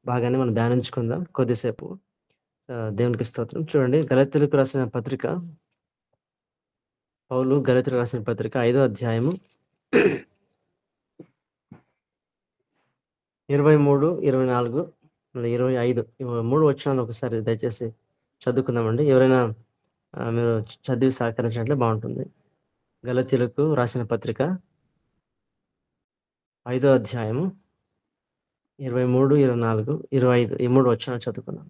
భాగాన్ని మనం ధ్యానించుకుందాం కొద్దిసేపు. దేవునికి స్తోత్రం. చూడండి గలతీయులకు రాసిన పత్రిక, పౌలు గలతీయులకు రాసిన పత్రిక 5వ అధ్యాయము 23, 24, 25 ఈ 3 వచనాలు ఒకసారి దయచేసి చదువుకుందామండి. ఎవరైనా మీరు చదివి సహకరించినట్లే బావుంటుంది. గలతీయులకు రాసిన పత్రిక 5వ అధ్యాయము 23, 24, 25 ఈ 3 వచనాలు చదువుకుందాం.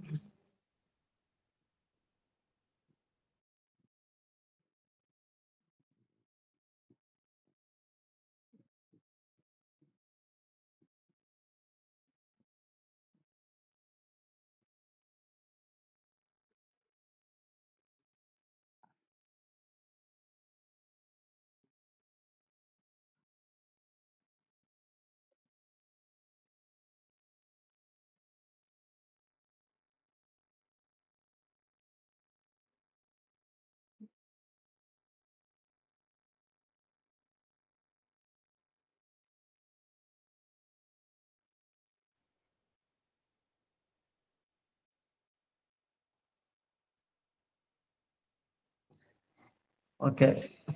ఓకే.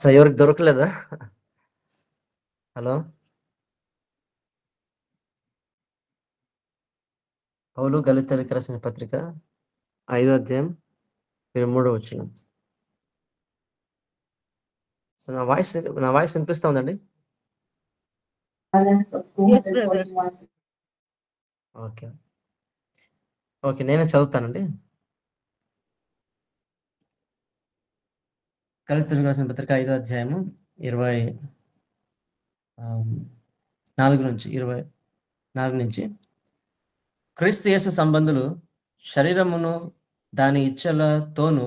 సో, ఎవరికి దొరకలేదా? హలో! పౌలు గలతీయులకు రాసిన పత్రిక 5వ అధ్యాయం 23వ వచనం. సో, నా వాయిస్ వినిపిస్తా ఉందండి? Yes, brother. ఓకే. ఓకే. నేనే చదువుతానండి. గలతీయులకు రాసిన పత్రిక 5వ అధ్యాయము 24 నుంచి క్రీస్తు యేసు సంబంధులు శరీరమును దాని ఇచ్చలతోనూ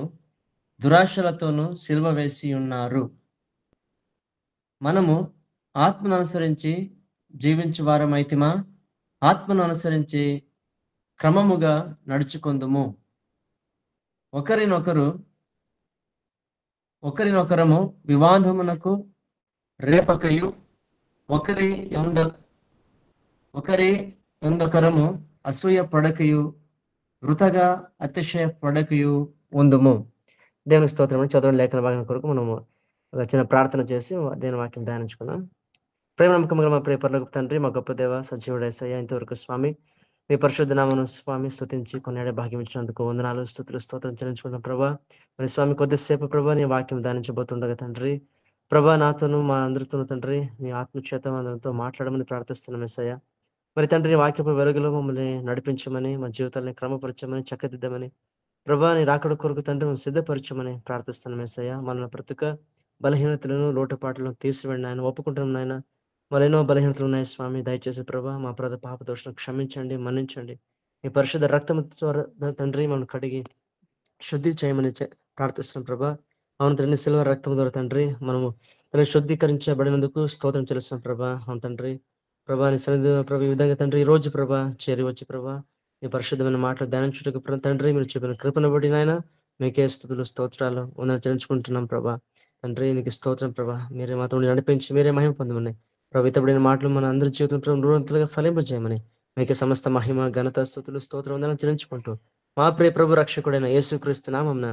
దురాశలతోనూ సిలువ వేసి ఉన్నారు. మనము ఆత్మను అనుసరించి జీవించు వారమైతిమా, ఆత్మను అనుసరించి క్రమముగా నడుచుకొందుము. ఒకరినొకరము వివాదమునకు రేపకయు ఒకరి యందొకరము అసూయ పడకయు వృథగా అతిశయ పడకయు ఉందుము. దేవుని స్తోత్రం. చదవని లేఖన భాగం కొరకు మనము ఒక చిన్న ప్రార్థన చేసి దేవుని వాక్యం ధ్యానించుకుందాం. ప్రేమ నమ్మకముగా మా ప్రియ పరలోకపు తండ్రి, మా గొప్ప దేవ, సజీవుడు యేసయ్య, ఇంతవరకు స్వామి మీ పరిశుద్ధ నామమును స్వామి స్తుతించి కొన్నేడే భాగ్యం ఇచ్చినందుకు వందనాలు, స్తుతులు, స్తోత్రం చెల్లించుకుంటున్నాం ప్రభా. మరి స్వామి కొద్దిసేపు ప్రభా నీ వాక్యం ధ్యానించబోతుండగా తండ్రి, ప్రభా నాతోను మా అందరితోనూ తండ్రి నీ ఆత్మచేత అందరితో మాట్లాడమని ప్రార్థిస్తున్నాం యేసయ్య. మరి తండ్రి నీ వాక్యపు వెలుగులో మమ్మల్ని నడిపించమని, మా జీవితాన్ని క్రమపరచమని, చక్కదిద్దమని, ప్రభా నీ రాకడ కొరకు తండ్రి మమ్మల్ని సిద్ధపరచమని ప్రార్థిస్తున్నాం యేసయ్య. మన ప్రతి ఒక్క బలహీనతలను, లోటుపాట్లను తీసివేయండి ఆయన. ఒప్పుకుంటున్నాం నాయన. ఎన్నో బలహీనతలు ఉన్నాయి స్వామి. దయచేసి ప్రభా మా పాప దోషాలను క్షమించండి, మన్నించండి. ఈ పరిశుద్ధ రక్తం ద్వారా తండ్రి మమ్మల్ని కడిగి శుద్ధి చేయమని ప్రార్థిస్తున్నాం ప్రభా. అవును తండ్రి, సిల్వ రక్తం ద్వారా తండ్రి మనము శుద్ధీకరించబడినందుకు స్తోత్రం చెల్లిస్తున్నాం ప్రభా. అవును తండ్రి, ప్రభా నీ సన్నిధిలో ప్రభా ఈ విధంగా తండ్రి ఈ రోజు ప్రభా చేరి వచ్చి ప్రభా ఈ పరిశుద్ధమైన మాటలు ధ్యానించుటకు తండ్రి మీరు చెప్పిన కృపను బట్టి నాయన మీకే స్తుతులు, స్తోత్రాలు వందనాలు చెల్లించుకుంటున్నాం ప్రభా. తండ్రి నీకు స్తోత్రం ప్రభా. మీరే మాతో నడిపించి మీరే మహిమ పొందమని ప్రభు ఇతబడిన మాటలు మన అందరి జీవితంలో నూరంతలుగా ఫలింపజేయమని మీకే సమస్త మహిమ, ఘనత, స్తుతులు, స్తోత్రం వందనాలు చెల్లించుకుంటూ మా ప్రియ ప్రభు రక్షకుడైన యేసుక్రీస్తు నామమున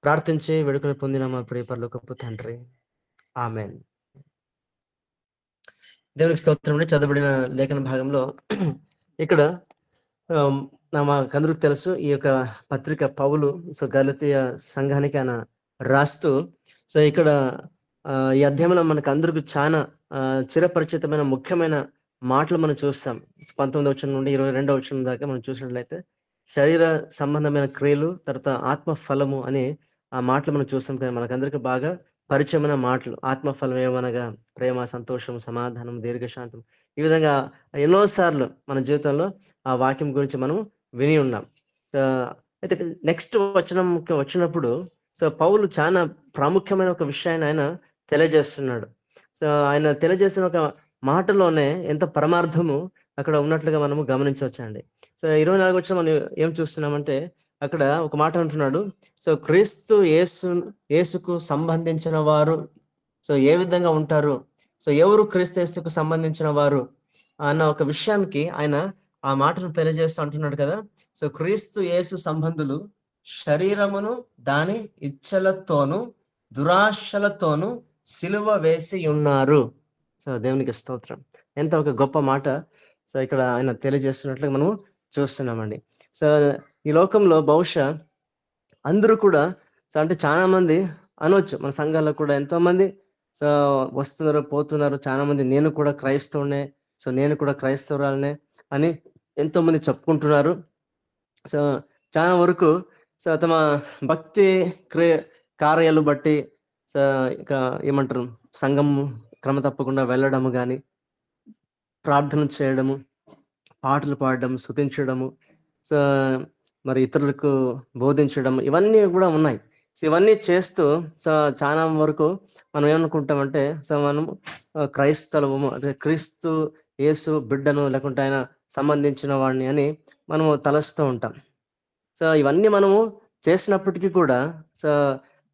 ప్రార్థించి వేడుకను పొందిన మా ప్రియ పరలోకపు తండ్రి, ఆమేన్. దేవునికి స్తోత్రం. చదవబడిన లేఖన భాగంలో ఇక్కడ మాకందరికి తెలుసు ఈ యొక్క పత్రిక పౌలు గలతీయ సంఘానికి ఆయన రాస్తూ ఇక్కడ ఈ అధ్యాయంలో మనకు అందరికి చాలా చిరపరిచితమైన ముఖ్యమైన మాటలు మనం చూస్తాం. 19వ వచనం నుండి 22వ వచనం దాకా మనం చూసినట్లయితే శరీర సంబంధమైన క్రియలు, తర్వాత ఆత్మ ఫలము అనే ఆ మాటలు మనం చూస్తాం కదా. మనకందరికి బాగా పరిచయమైన మాటలు. ఆత్మ ఫలం ఏమనగా ప్రేమ, సంతోషం, సమాధానం, దీర్ఘశాంతం. ఈ విధంగా ఎన్నోసార్లు మన జీవితంలో ఆ వాక్యం గురించి మనం విని ఉన్నాం. అయితే నెక్స్ట్ వచనం వచ్చినప్పుడు పౌలు చాలా ప్రాముఖ్యమైన ఒక విషయాన్ని ఆయన తెలియజేస్తున్నాడు. ఆయన తెలియజేసిన ఒక మాటలోనే ఎంత పరమార్థము అక్కడ ఉన్నట్లుగా మనము గమనించవచ్చండి. 24 వచనం మనం ఏం చూస్తున్నామంటే అక్కడ ఒక మాట అంటున్నాడు. క్రీస్తు యేసుకు సంబంధించిన వారు ఏ విధంగా ఉంటారు, ఎవరు క్రీస్తు యేసుకు సంబంధించిన వారు అన్న ఒక విషయానికి ఆయన ఆ మాటను తెలియజేస్తూ అంటున్నాడు కదా. సో క్రీస్తు యేసు సంబంధులు శరీరమును దాని ఇచ్చలతోను దురాశలతోను సిలువ వేసి ఉన్నారు. సో దేవునికి స్తోత్రం. ఎంత ఒక గొప్ప మాట. సో ఇక్కడ ఆయన తెలియజేస్తున్నట్లుగా మనము చూస్తున్నామండి. సో ఈ లోకంలో బహుశా అందరూ కూడా సో అంటే చాలా మంది అనొచ్చు, మన సంఘాల్లో కూడా ఎంతో మంది సో వస్తున్నారు, పోతున్నారు. చాలా మంది నేను కూడా క్రైస్తవునే, సో నేను కూడా క్రైస్తవురాలనే అని ఎంతో మంది చెప్పుకుంటున్నారు. సో చాలా వరకు సో తమ భక్తి క్రియ కార్యాలు బట్టి సో ఇక ఏమంటారు, సంఘం క్రమ తప్పకుండా వెళ్ళడము కానీ, ప్రార్థన చేయడము, పాటలు పాడడం, స్తుతించడము, సో మరి ఇతరులకు బోధించడం, ఇవన్నీ కూడా ఉన్నాయి. సో ఇవన్నీ చేస్తూ సో చాలా వరకు మనం ఏమనుకుంటామంటే సో మనం క్రైస్తవము అంటే క్రీస్తు యేసు బిడ్డను లేకుంటే ఆయన సంబంధించిన వాడిని అని మనము తలస్తూ ఉంటాం. సో ఇవన్నీ మనము చేసినప్పటికీ కూడా సో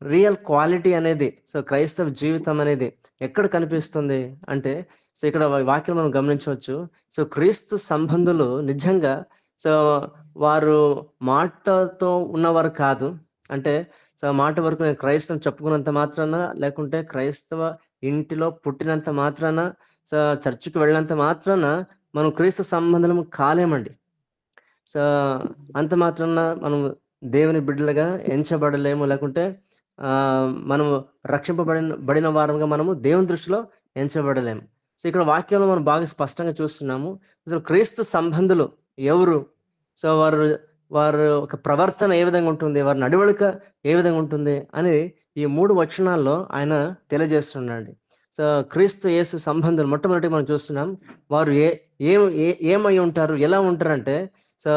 రియల్ క్వాలిటీ అనేది సో క్రైస్తవ జీవితం అనేది ఎక్కడ కనిపిస్తుంది అంటే సో ఇక్కడ వాక్యం మనం గమనించవచ్చు. సో క్రీస్తు సంబంధులు నిజంగా సో వారు మాటతో ఉన్నవారు కాదు. అంటే సో మాట వరకు నేను క్రైస్తవం చెప్పుకున్నంత మాత్రాన, లేకుంటే క్రైస్తవ ఇంటిలో పుట్టినంత మాత్రాన, సో చర్చికి వెళ్ళినంత మాత్రాన మనం క్రీస్తు సంబంధులము కాలేమండి. సో అంత మాత్రాన మనం దేవుని బిడ్డలుగా ఎంచబడలేము, లేకుంటే మనము బడిన వారంగా మనము దేవుని దృష్టిలో ఎంచబడలేము. సో ఇక్కడ వాక్యంలో మనం బాగా స్పష్టంగా చూస్తున్నాము. అసలు క్రీస్తు సంబంధులు ఎవరు, సో వారు ఒక ప్రవర్తన ఏ విధంగా ఉంటుంది, వారి నడవడిక ఏ విధంగా ఉంటుంది అని ఈ 3 వచనాల్లో ఆయన తెలియజేస్తున్నాడు. సో క్రీస్తు యేసు సంబంధులు మొట్టమొదటి మనం చూస్తున్నాం. వారు ఏమై ఉంటారు, ఎలా ఉంటారంటే సో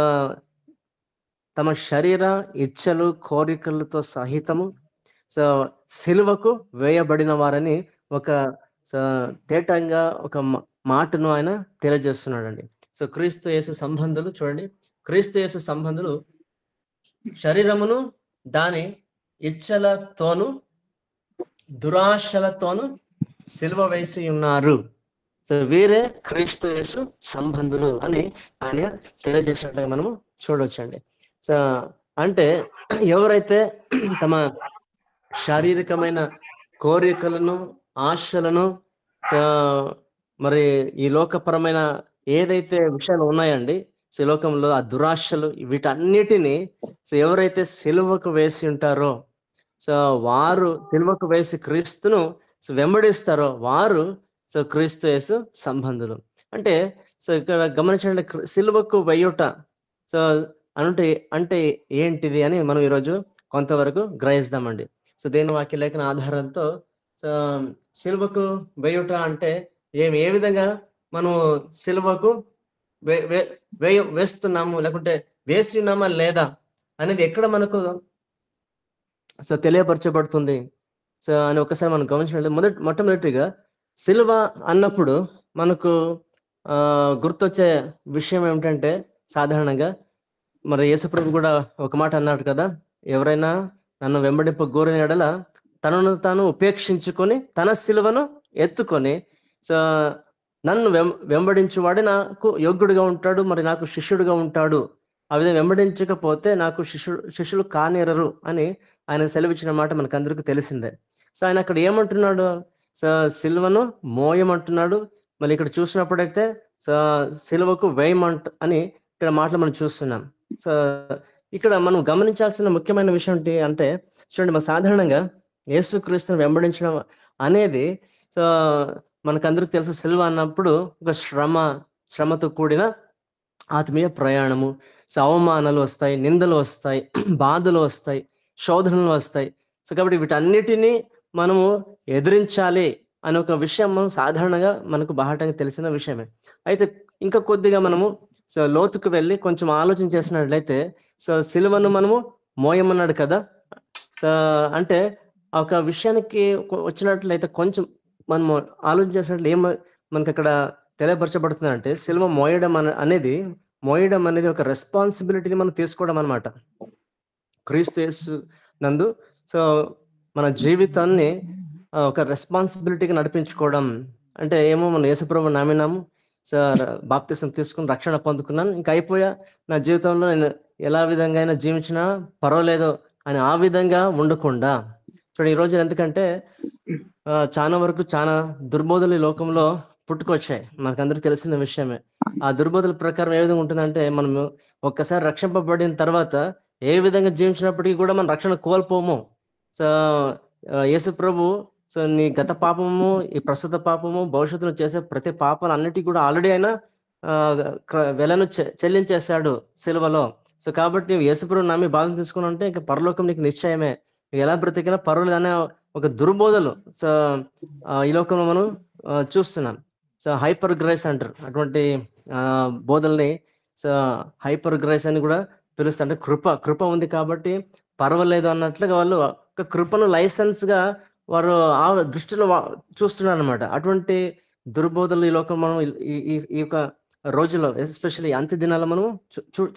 తమ శరీర ఇచ్చలు కోరికలతో సహితము సో సిలువకు వేయబడిన వారని ఒక తేటంగా ఒక మాటను ఆయన తెలియజేస్తున్నాడండి. సో క్రీస్తు యేసు సంబంధులు చూడండి, క్రీస్తు యేసు సంబంధులు శరీరమును దాని ఇచ్చలతోను దురాశలతోను సిలువ వేసి ఉన్నారు. సో వీరే క్రీస్తు యేసు సంబంధులు అని ఆయన తెలియజేసినట్టుగా మనము చూడవచ్చండి. సో అంటే ఎవరైతే తమ శారీరకమైన కోరికలను, ఆశలను, మరి ఈ లోకపరమైన ఏదైతే విషయాలు ఉన్నాయండి, సో ఈ లోకంలో ఆ దురాశలు వీటన్నిటిని సో ఎవరైతే సిలువకు వేసి ఉంటారో, సో వారు సిలువకు వేసి క్రీస్తును సో వెంబడిస్తారో వారు సో క్రీస్తు యేసు సంబంధులు. అంటే సో ఇక్కడ గమనించండి, సిలువకు వేయుట సో అంటే ఏంటిది అని మనం ఈరోజు కొంతవరకు గ్రహిస్తామండి. సో దేని వాక్య లేఖన ఆధారంతో సో సిలువకు వేయుట అంటే ఏ విధంగా మనము సిలువకు వేస్తున్నాము, లేకుంటే వేసి ఉన్నామా లేదా అనేది ఎక్కడ మనకు సో తెలియపరచబడుతుంది సో అని ఒకసారి మనం గమనించినట్లయితే మొట్టమొదటిగా సిలువ అన్నప్పుడు మనకు గుర్తొచ్చే విషయం ఏమిటంటే సాధారణంగా మరి యేసుప్రభు కూడా ఒక మాట అన్నాడు కదా, ఎవరైనా నన్ను వెంబడింప గోరిన ఎడల తనను తాను ఉపేక్షించుకొని తన సిలువను ఎత్తుకొని సో నన్ను వెంబడించువాడే నాకు యోగ్యుడిగా ఉంటాడు, మరి నాకు శిష్యుడిగా ఉంటాడు. ఆ విధంగా వెంబడించకపోతే నాకు శిష్యులు కానేరరు అని ఆయన సెలవిచ్చిన మాట మనకందరికీ తెలిసిందే. సో ఆయన అక్కడ ఏమంటున్నాడు, సో సిలువను మోయమంటున్నాడు. మళ్ళీ ఇక్కడ చూసినప్పుడైతే సో సిలువకు అని ఇక్కడ మాటలు మనం చూస్తున్నాం. సో ఇక్కడ మనం గమనించాల్సిన ముఖ్యమైన విషయం ఏంటి అంటే చూడండి, మన సాధారణంగా యేసుక్రీస్తుని వెంబడించడం అనేది సో మనకందరికి తెలుసు, సిలువ అన్నప్పుడు ఒక శ్రమతో కూడిన ఆత్మీయ ప్రయాణము. సో అవమానాలు వస్తాయి, నిందలు వస్తాయి, బాధలు వస్తాయి, శోధనలు వస్తాయి. సో కాబట్టి వీటన్నిటినీ మనము ఎదిరించాలి అనే ఒక విషయం మనం సాధారణంగా మనకు బాహటంగా తెలిసిన విషయమే. అయితే ఇంకా కొద్దిగా మనము సో లోతుకు వెళ్ళి కొంచెం ఆలోచన చేసినట్లయితే సో సిలువను మనము మోయమన్నాడు కదా. సో అంటే ఒక విషయానికి వచ్చినట్లయితే కొంచెం మనము ఆలోచన చేసినట్లు మనకి అక్కడ తెలియపరచబడుతుంది అంటే సిలువ మోయడం అనేది ఒక రెస్పాన్సిబిలిటీని మనం తీసుకోవడం అనమాట. క్రీస్తు యేసు నందు సో మన జీవితాన్ని ఒక రెస్పాన్సిబిలిటీగా నడిపించుకోవడం అంటే మనం యేసుప్రభు నమ్మినాము, సో బాప్తిసం తీసుకుని రక్షణ పొందుకున్నాను, ఇంకా అయిపోయా, నా జీవితంలో నేను ఎలా విధంగా అయినా జీవించినా పర్వాలేదు అని ఆ విధంగా ఉండకుండా చూడండి. ఈ రోజు ఎందుకంటే చాలా వరకు చాలా దుర్బోధలు ఈ లోకంలో పుట్టుకొచ్చాయి, మనకందరికి తెలిసిన విషయమే. ఆ దుర్బోధల ప్రకారం ఏ విధంగా ఉంటుందంటే, మనము ఒక్కసారి రక్షింపబడిన తర్వాత ఏ విధంగా జీవించినప్పటికీ కూడా మనం రక్షణ కోల్పోము. సో యేసు ప్రభు సో నీ గత పాపము, ఈ ప్రస్తుత పాపము, భవిష్యత్తులో చేసే ప్రతి పాపాలు అన్నిటికీ కూడా ఆల్రెడీ ఆయన వెలను చెల్లించేశాడు సిలువలో. సో కాబట్టి నువ్వు యేసు ప్రభు నమ్మి బాధ తీసుకుని ఉంటే ఇంకా పరలోకం నీకు నిశ్చయమే. నువ్వు ఎలా బ్రతికినా పర్వాలేదు అనే ఒక దుర్బోధలు సో ఈ లోకంలో మనం చూస్తున్నాం. సో హైపర్ గ్రేస్ అంటారు అటువంటి బోధల్ని. సో హైపర్ గ్రేస్ అని కూడా పిలుస్తారు. అంటే కృప ఉంది కాబట్టి పర్వాలేదు అన్నట్లుగా వాళ్ళు ఒక కృపను లైసెన్స్ గా వారు ఆ దృష్టిలో చూస్తున్నారు అనమాట. అటువంటి దుర్బోధలు ఈ లోకం మనం ఈ యొక్క రోజుల్లో ఎస్పెషల్లీ అంత్య దినాల్లో మనం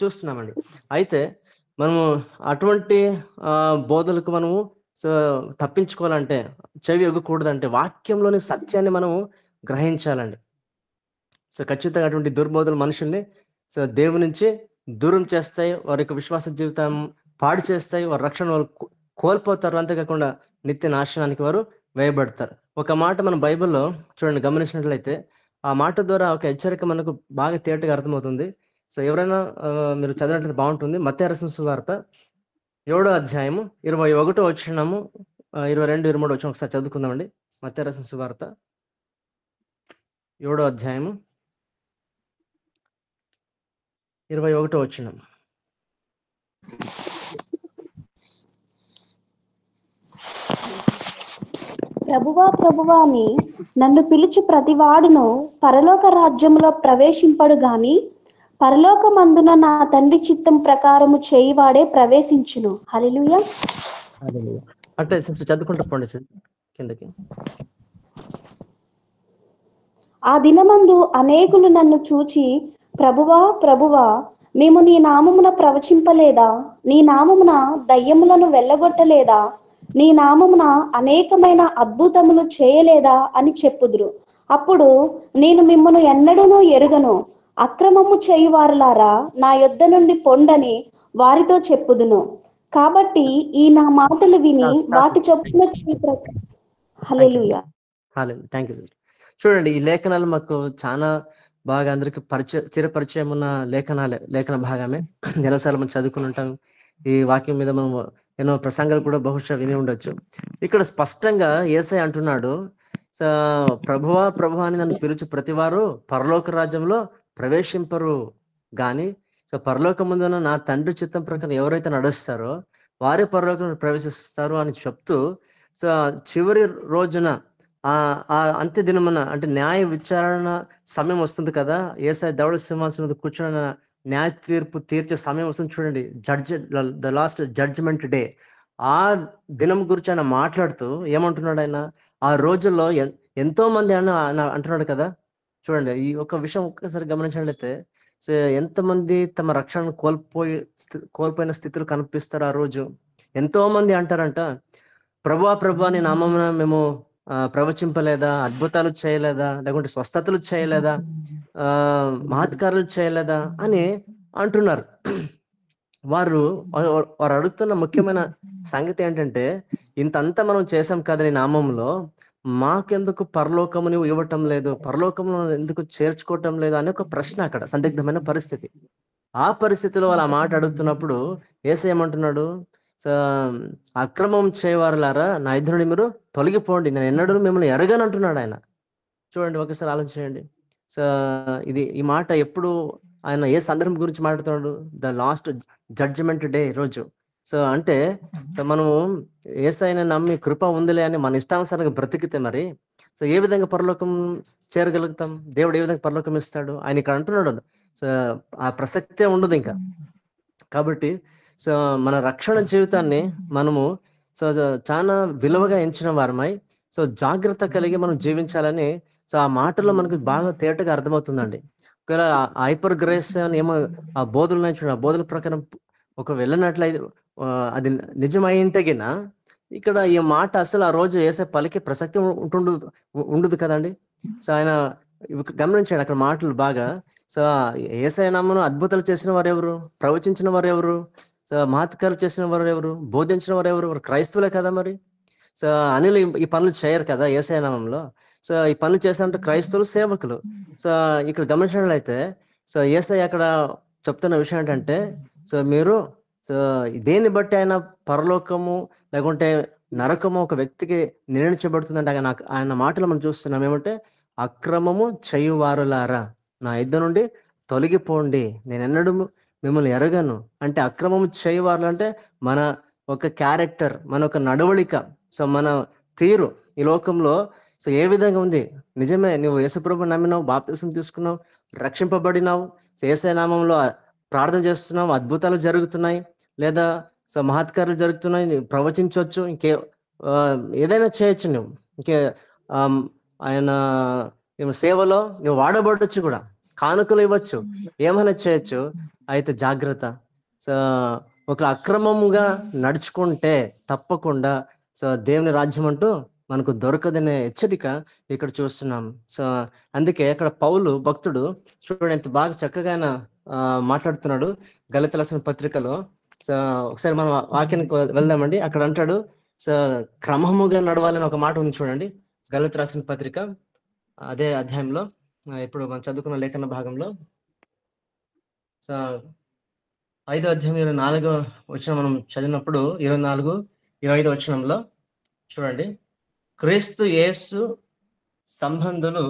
చూస్తున్నామండి. అయితే మనము అటువంటి బోధలకు మనము సో తప్పించుకోవాలంటే, చెవి ఎగ్గకూడదంటే వాక్యంలోని సత్యాన్ని మనము గ్రహించాలండి. సో ఖచ్చితంగా అటువంటి దుర్బోధలు మనుషుల్ని సో దేవుని నుంచి దూరం చేస్తాయి, వారి యొక్క విశ్వాస జీవితం పాడు చేస్తాయి, వారి రక్షణ వాళ్ళు కోల్పోతారు. అంతేకాకుండా నిత్య నాశనానికి వారు వేయబడతారు. ఒక మాట మనం బైబిల్లో చూడండి గమనించినట్లయితే, ఆ మాట ద్వారా ఒక హెచ్చరిక మనకు బాగా తేటగా అర్థమవుతుంది. సో ఎవరైనా మీరు చదివినట్లయితే బాగుంటుంది. మత్తయి రాసిన సువార్త 7వ అధ్యాయము 21వ వచనము, 22, 23 వచనం ఒకసారి చదువుకుందామండి. మత్తయి రాసిన సువార్త 7వ అధ్యాయము 21వ వచనం. ప్రభువా అని నన్ను పిలిచి ప్రతివాడును పరలోక రాజ్యములో ప్రవేశింపడు గాని పరలోకమందున నా తండ్రి చిత్తం ప్రకారము చేయివాడే ప్రవేశించును. హల్లెలూయా. అంటే చదువుకుంటూ పోండి కిందకి. ఆ దినమందు అనేకులు నన్ను చూచి ప్రభువా మేము నీ నామమున ప్రవచింపలేదా, నీ నామమున దయ్యములను వెళ్ళగొట్టలేదా, నీ నామమున అనేకమైన అద్భుతములు చేయలేదా అని చెప్పుదురు. అప్పుడు నేను మిమ్మను ఎన్నడూనూ ఎరుగను, అక్రమము చేయువారులారా నా యొద్ద నుండి పొండని వారితో చెప్పుదును. కాబట్టి ఈ నా మాటలు విని వాటి చొప్పున హల్లెలూయా. Thank you. చూడండి, ఈ లేఖనాలు మాకు చాలా బాగా అందరికి చిరపరిచయం ఉన్న లేఖన భాగమే. ఎన్నోసార్లు మనం చదువుకుని ఉంటాం. ఈ వాక్యం మీద మనం ఎన్నో ప్రసంగాలు కూడా బహుశా విని ఉండొచ్చు. ఇక్కడ స్పష్టంగా యేసయ్య అంటున్నాడు, ప్రభువా అని నన్ను పిలిచి ప్రతివారు పరలోక రాజ్యంలో ప్రవేశింపరు గాని సో పరలోక ముందున నా తండ్రి చిత్తం ప్రకారం ఎవరైతే నడుస్తారో వారే పరలోకంలో ప్రవేశిస్తారు అని చెప్తూ, సో చివరి రోజున ఆ అంత్య దినమున అంటే న్యాయ విచారణ సమయం వస్తుంది కదా, యేసయ్య దేవుడి సింహాసనం కూర్చున్న న్యాయ తీర్పు తీర్చే సమయం వస్తుంది చూడండి, ద లాస్ట్ జడ్జిమెంట్ డే. ఆ దినం గురించి ఆయన మాట్లాడుతూ ఏమంటున్నాడు, ఆయన ఆ రోజుల్లో ఎంతో మంది అంటున్నాడు కదా. చూడండి, ఈ ఒక విషయం ఒక్కసారి గమనించినట్లయితే, సో ఎంతమంది తమ రక్షణను కోల్పోయిన స్థితిలో కనిపిస్తారు ఆ రోజు. ఎంతో మంది అంటారంట, ప్రభువా నీ నామమున మేము ప్రవచింపలేదా, అద్భుతాలు చేయలేదా, లేకుంటే స్వస్థతలు చేయలేదా, మహత్కారాలు చేయలేదా అని అంటున్నారు. వారు అడుగుతున్న ముఖ్యమైన సంగతి ఏంటంటే, ఇంతంతా మనం చేసాం కదా నీ నామంలో, మాకెందుకు పరలోకము నువ్వు ఇవ్వటం లేదు, పరలోకము ఎందుకు చేర్చుకోవటం లేదు అనే ఒక ప్రశ్న, అక్కడ సందిగ్ధమైన పరిస్థితి. ఆ పరిస్థితిలో వాళ్ళు ఆ మాట అడుగుతున్నప్పుడు యేసయ్య ఏమంటున్నాడు, అక్రమం చేయవారులారా నా ఎదురు నుండి మీరు తొలగిపోండి, నేను ఎన్నడూ మిమ్మల్ని ఎరగను అంటున్నాడు ఆయన. చూడండి, ఒకసారి ఆలోచించండి. సో ఈ మాట ఎప్పుడు ఆయన ఏ సందర్భం గురించి మాట్లాడుతున్నాడు, ద లాస్ట్ జడ్జిమెంట్ డే రోజు. సో అంటే సో మనము యేసయ్యని నమ్మి కృప ఉందిలే అని మన ఇష్టానుసారంగా బ్రతికితే మరి సో ఏ విధంగా పరలోకం చేరగలుగుతాం, దేవుడు ఏ విధంగా పరలోకం ఇస్తాడు, ఆయన ఇక్కడ అంటున్నాడు. సో ఆ ప్రసక్తే ఉండదు ఇంకా. కాబట్టి సో మన రక్షణ జీవితాన్ని మనము సో చాలా విలువగా ఎంచిన వారమై సో జాగ్రత్త కలిగి మనం జీవించాలని సో ఆ మాటల్లో మనకు బాగా తేటగా అర్థమవుతుందండి. ఒకవేళ హైపర్ గ్రేస్ అని ఏమో ఆ బోధులు చూడండి, ఆ బోధల ప్రకారం ఒక వెళ్ళినట్లయితే అది నిజమైంటగిన ఇక్కడ ఈ మాట అసలు ఆ రోజు వేసే పలికి ప్రసక్తి ఉండదు కదండి. సో ఆయన గమనించండి అక్కడ మాటలు బాగా. సో యేసయ్య నామమున అద్భుతాలు చేసిన వారు ఎవరు? ప్రవచించిన వారు ఎవరు? సో మహత్కారాలు చేసిన వారు ఎవరు? బోధించిన వారు ఎవరు? వారు క్రైస్తవులే కదా మరి. సో అనిల్ ఈ పనులు చేయరు కదా యేసయ్య నామంలో. సో ఈ పనులు చేసినట్టు క్రైస్తవులు సేవకులు. సో ఇక్కడ గమనించినట్లయితే సో యేసయ్య అక్కడ చెప్తున్న విషయం ఏంటంటే, సో మీరు సో దేన్ని బట్టి ఆయన పరలోకము లేకుంటే నరకము ఒక వ్యక్తికి నిర్ణయించబడుతుందంటే ఆయన మాటలు మనం చూస్తున్నాం ఏమంటే, అక్రమము చేయువారులారా నా యుద్ధ నుండి తొలగిపోండి, నేను ఎన్నడూ మిమ్మల్ని ఎరగను. అంటే అక్రమము చేయువారు అంటే మన ఒక క్యారెక్టర్, మన ఒక నడవడిక, సో మన తీరు ఈ లోకంలో సో ఏ విధంగా ఉంది. నిజమే, నువ్వు యేసుప్రభుని నమ్మినావు, బాప్తిసం తీసుకున్నావు, రక్షింపబడినావు, యేసయ్య నామంలో ప్రార్థన చేస్తున్నావు, అద్భుతాలు జరుగుతున్నాయి, లేదా సో మహత్కారాలు జరుగుతున్నాయి, నువ్వు ప్రవచించవచ్చు, ఏదైనా చేయొచ్చు నువ్వు. ఆయన సేవలో నువ్వు వాడబడవచ్చు కూడా, కానుకలు ఇవ్వచ్చు, ఏమైనా చేయొచ్చు. అయితే జాగ్రత్త, సో ఒక అక్రమముగా నడుచుకుంటే తప్పకుండా సో దేవుని రాజ్యం అంటూ మనకు దొరకదనే హెచ్చరిక ఇక్కడ చూస్తున్నాం. సో అందుకే అక్కడ పౌలు భక్తుడు చూడండి ఎంత బాగా చక్కగా ఆయన మాట్లాడుతున్నాడు గలతీయులకు రాసిన పత్రికలో. సో ఒకసారి మనం వాక్యానికి వెళ్దామండి. అక్కడ అంటాడు సో క్రమముగా నడవాలని ఒక మాట ఉంది చూడండి, గలతీయులకు రాసిన పత్రిక అదే అధ్యాయంలో ఇప్పుడు మనం చదువుకున్న లేఖన భాగంలో సో 5వ అధ్యాయం 24వ వచనం మనం చదివినప్పుడు 24, 25 వచనంలో చూడండి, క్రీస్తు యేసు సంబంధులు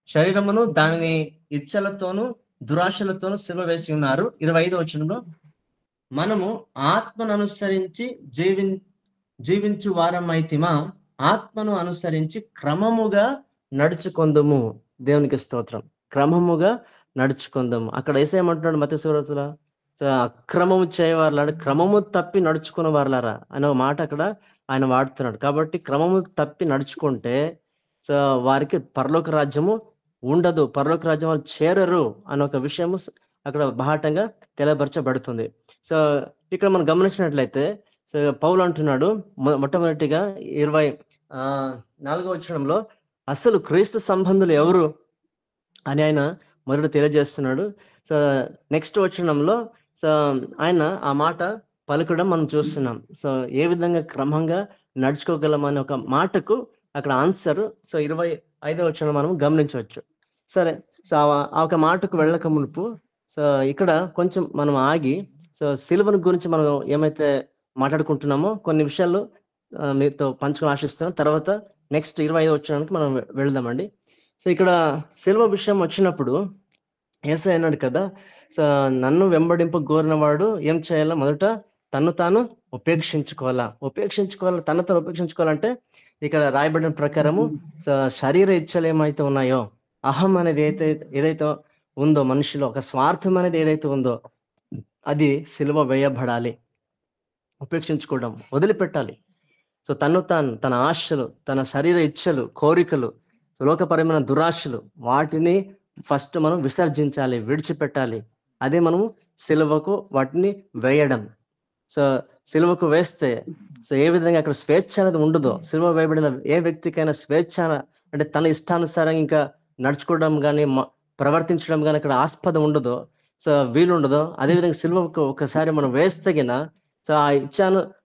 శరీరమును దానిని ఇచ్చలతోనూ దురాశలతోనూ సిలువ వేసి ఉన్నారు. 25వ వచనంలో మనము ఆత్మను అనుసరించి జీవించు వారమైతిమా, ఆత్మను అనుసరించి క్రమముగా నడుచుకొందుము. దేవునికి స్తోత్రం. క్రమముగా నడుచుకుందాము. అక్కడ ఏసేమంటున్నాడు మత్తయి సువార్తలో, అక్రమము చేయవారులారా, క్రమము తప్పి నడుచుకున్న వారులారా అనే మాట అక్కడ ఆయన వాడుతున్నాడు. కాబట్టి క్రమము తప్పి నడుచుకుంటే సో వారికి పరలోక రాజ్యము ఉండదు, పరలోక రాజ్యం వాళ్ళు చేరరు అనే ఒక విషయము అక్కడ బాహటంగా తెలియపరచబడుతుంది. సో ఇక్కడ మనం గమనించినట్లయితే సో పౌలు అంటున్నాడు మొట్టమొదటిగా 24వ వచనంలో అసలు క్రీస్తు సంబంధులు ఎవరు అని ఆయన మొదట తెలియజేస్తున్నాడు. సో నెక్స్ట్ వచనంలో సో ఆయన ఆ మాట పలుకడం మనం చూస్తున్నాం. సో ఏ విధంగా క్రమంగా నడుచుకోగలం అనే ఒక మాటకు అక్కడ ఆన్సర్ సో 25వ వచనం మనం గమనించవచ్చు. సరే, సో ఆ ఒక మాటకు వెళ్ళక మునుపు సో ఇక్కడ కొంచెం మనం ఆగి సో సిలువను గురించి మనం ఏమైతే మాట్లాడుకుంటున్నామో కొన్ని విషయాలు మీతో పంచుకొని ఆశిస్తున్నాం. తర్వాత నెక్స్ట్ 25వ వచనానికి మనం వెళ్దామండి. సో ఇక్కడ సిలువ విషయం వచ్చినప్పుడు యేసయ్య అన్నాడు కదా, సో నన్ను వెంబడింప కోరిన వాడు ఏం చేయాలా, మొదట తను తాను ఉపేక్షించుకోవాలా. తను తాను ఉపేక్షించుకోవాలంటే ఇక్కడ రాయబడిన ప్రకారము సో శరీర ఇచ్చలు ఏమైతే ఉన్నాయో, అహం అనేది ఏదైతే ఉందో మనిషిలో, ఒక స్వార్థం అనేది ఏదైతే ఉందో అది సిలువ వేయబడాలి. ఉపేక్షించుకోవడం, వదిలిపెట్టాలి. సో తన ఆశలు, తన శరీర ఇచ్చలు, కోరికలు, లోకపరమైన దురాశలు, వాటిని ఫస్ట్ మనం విసర్జించాలి, విడిచిపెట్టాలి. అదే మనము సిలువకు వాటిని వేయడం. సో సిలువకు వేస్తే సో ఏ విధంగా అక్కడ స్వేచ్ఛ అనేది ఉండదో, సిలువ వేయబడిన ఏ వ్యక్తికైనా స్వేచ్ఛ అంటే తన ఇష్టానుసారంగా ఇంకా నడుచుకోవడం కానీ ప్రవర్తించడం కానీ అక్కడ ఆస్పద ఉండదో, సో వీలు ఉండదో. అదేవిధంగా సిలువకు ఒకసారి మనం వేస్తగిన సో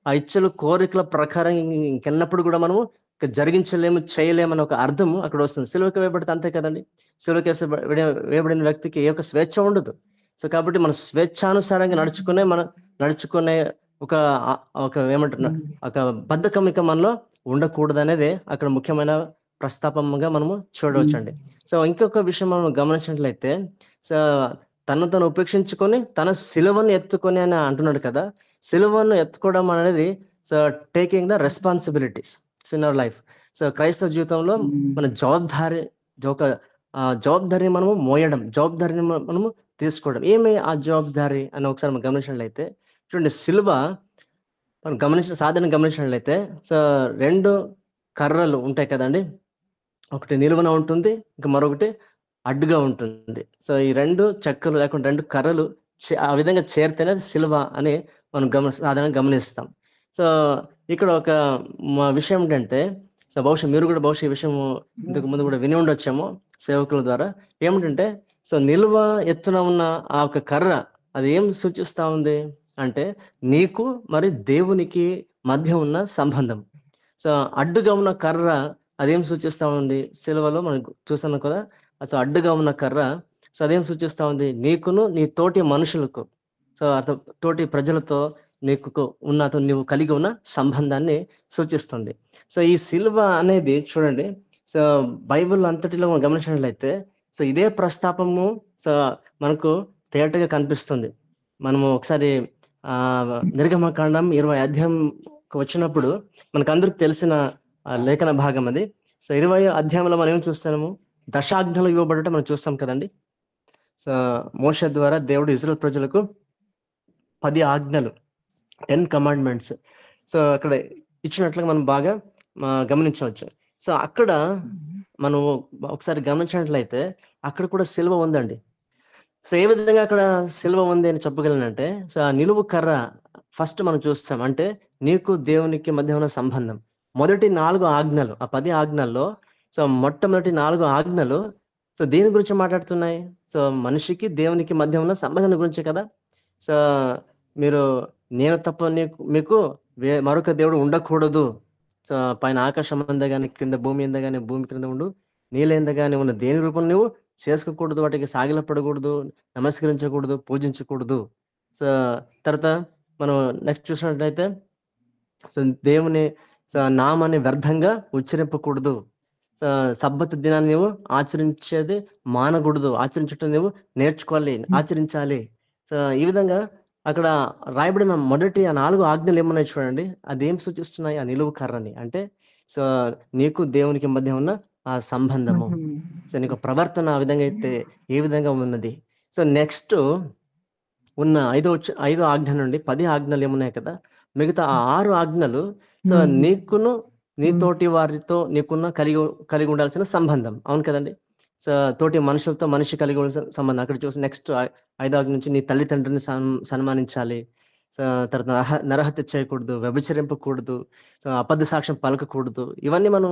ఆ ఇచ్చలు కోరికల ప్రకారం ఇంకెన్నప్పుడు కూడా మనము జరిగించలేము, చేయలేమని ఒక అర్థం అక్కడ వస్తుంది. సిలువకి వేయబడితే అంతే కదండి. సిలువకి వేయబడిన వ్యక్తికి ఏ ఒక్క స్వేచ్ఛ ఉండదు. సో కాబట్టి మన స్వేచ్ఛానుసారంగా నడుచుకునే ఒక ఏమంటున్నా ఒక బద్ధకం ఇక మనలో ఉండకూడదు అనేది అక్కడ ముఖ్యమైన ప్రస్తాపంగా మనము చూడవచ్చండి. సో ఇంకొక విషయం మనం గమనించినట్లయితే సో తను ఉపేక్షించుకొని తన సిలువను ఎత్తుకొని అని అంటున్నాడు కదా. సిలువను ఎత్తుకోవడం అనేది so taking the responsibilities in our life. So క్రైస్తవ జీవితంలో మన జవాబుదారిని మనము మోయడం, జవాబుదారిని మనము తీసుకోవడం. ఏమి ఆ జవాబుదారి అని ఒకసారి మనం గమనించినట్లయితే చూడండి, సిలువ మనం సాధారణ గమనించినట్లయితే సో 2 కర్రలు ఉంటాయి కదండి. ఒకటి నిలువున ఉంటుంది, ఇంకా మరొకటి అడ్డుగా ఉంటుంది. సో ఈ 2 చెక్కలు లేకుంటే 2 కర్రలు ఆ విధంగా చేరితేనే సిలువ అని మనం సాధారణంగా గమనిస్తాం. సో ఇక్కడ ఒక విషయం ఏంటంటే సో సో బహుశా మీరు కూడా బహుశా ఈ విషయం ఇంతకు ముందు కూడా విని ఉండొచ్చేమో సేవకుల ద్వారా. ఏమిటంటే సో నిల్వ ఎత్తున ఉన్న ఆ ఒక కర్ర అది ఏం సూచిస్తా ఉంది అంటే నీకు మరి దేవునికి మధ్య ఉన్న సంబంధం. సో అడ్డుగా ఉన్న కర్ర అదేం సూచిస్తా ఉంది సిలువలో మనం చూస్తున్నాం కదా. సో అడ్డుగా ఉన్న కర్ర సో అదేం సూచిస్తా ఉంది నీకును నీ తోటి మనుషులకు, సో తోటి ప్రజలతో నీకు నీవు కలిగి ఉన్న సంబంధాన్ని సూచిస్తుంది. సో ఈ సిలువ అనేది చూడండి, సో బైబిల్ అంతటిలో మనం గమనించినట్లయితే సో ఇదే ప్రస్తాపము సో మనకు తేటగా కనిపిస్తుంది. మనము ఒకసారి నిర్గమకాండం 20 అధ్యాయం వచ్చినప్పుడు మనకు అందరికి తెలిసిన లేఖన భాగం అది. సో 20 అధ్యాయంలో మనం ఏం చూస్తాము, దశాజ్ఞలు ఇవ్వబడటం మనం చూస్తాం కదండి. సో మోషే ద్వారా దేవుడు ఇజ్రాయెల్ ప్రజలకు 10 ఆజ్ఞలు, 10 కమాండ్మెంట్స్ సో అక్కడ ఇచ్చినట్లుగా మనం బాగా గమనించవచ్చు. సో అక్కడ మనం ఒకసారి గమనించినట్లయితే అక్కడ కూడా సిలువ ఉందండి. సో ఏ విధంగా అక్కడ సిలువ ఉంది అని చెప్పగలనంటే, సో ఆ నిలువు కర్ర ఫస్ట్ మనం చూస్తాం. అంటే నీకు దేవునికి మధ్య ఉన్న సంబంధం. మొదటి 4 ఆజ్ఞలు, ఆ 10 ఆజ్ఞల్లో సో మొట్టమొదటి 4 ఆజ్ఞలు సో దేని గురించి మాట్లాడుతున్నాయి? సో మనిషికి దేవునికి మధ్య ఉన్న సంబంధం గురించి కదా. సో మీరు నేను తప్ప మీకు మరొక దేవుడు ఉండకూడదు. సో పైన ఆకాశం అంద కానీ కింద భూమి ఎంద కానీ భూమి క్రింద ఉండు నీళ్ళెంద కానీ ఉన్న దేని రూపం నువ్వు చేసుకోకూడదు, వాటికి సాగిలపడకూడదు, నమస్కరించకూడదు, పూజించకూడదు. సో తర్వాత మనం నెక్స్ట్ చూసినట్లయితే సో దేవుని నామాన్ని వ్యర్థంగా ఉచ్చరింపకూడదు. సబ్బతు దినాన్ని నువ్వు ఆచరించేది మానకూడదు, ఆచరించటం నువ్వు నేర్చుకోవాలి, ఆచరించాలి. సో ఈ విధంగా అక్కడ రాయబడిన మొదటి ఆ 4 ఆజ్ఞలు ఏమన్నాయి చూడండి, అది ఏం సూచిస్తున్నాయి? ఆ నిలువు కర్రని. అంటే సో నీకు దేవునికి మధ్య ఉన్న ఆ సంబంధము, సో నీకు ప్రవర్తన ఆ విధంగా అయితే ఏ విధంగా ఉన్నది. సో నెక్స్ట్ ఉన్న 5 ఆజ్ఞ నుండి 10 ఆజ్ఞలు ఏమున్నాయి కదా, మిగతా ఆ 6 ఆజ్ఞలు సో నీకును నీ తోటి వారితో నీకున్న కలిగి ఉండాల్సిన సంబంధం. అవును కదండి. సో తోటి మనుషులతో మనిషి కలిగి ఉండాల్సిన సంబంధం. అక్కడ చూసి నెక్స్ట్ 5 ఆజ్ఞ నుంచి నీ తల్లిదండ్రుని సన్మానించాలి. సో తర్వాత నరహత్య చేయకూడదు, వ్యభిచరింపకూడదు, సో అబద్ధ సాక్ష్యం పలకకూడదు. ఇవన్నీ మనం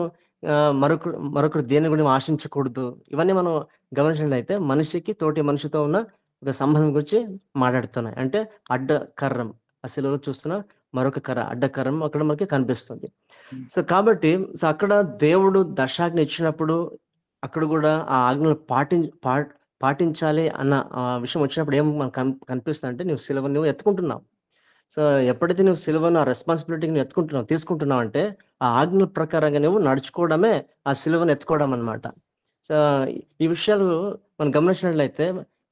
మరొకరు దేని గురించి ఆశించకూడదు. ఇవన్నీ మనం గమనించినట్లయితే మనిషికి తోటి మనిషితో ఉన్న ఒక సంబంధం గురించి మాట్లాడుతున్నాయి. అంటే అడ్డ కర్రం, అసలు చూస్తున్న మరొక కర్ర, అడ్డకర్రం అక్కడ మనకి కనిపిస్తుంది. సో కాబట్టి సో అక్కడ దేవుడు దశాజ్ఞ ఇచ్చినప్పుడు అక్కడ కూడా ఆ ఆజ్ఞలు పాటించాలి అన్న విషయం వచ్చినప్పుడు ఏం మనకు కనిపిస్తుంది అంటే నువ్వు సిలువను నువ్వు ఎత్తుకుంటున్నావు. సో ఎప్పుడైతే నువ్వు సిలువను ఆ రెస్పాన్సిబిలిటీని నువ్వు తీసుకుంటున్నావు అంటే ఆ ఆజ్ఞల ప్రకారంగా నువ్వు నడుచుకోవడమే ఆ సిలువను ఎత్తుకోవడం అనమాట. సో ఈ విషయాలు మనం గమనించినట్లయితే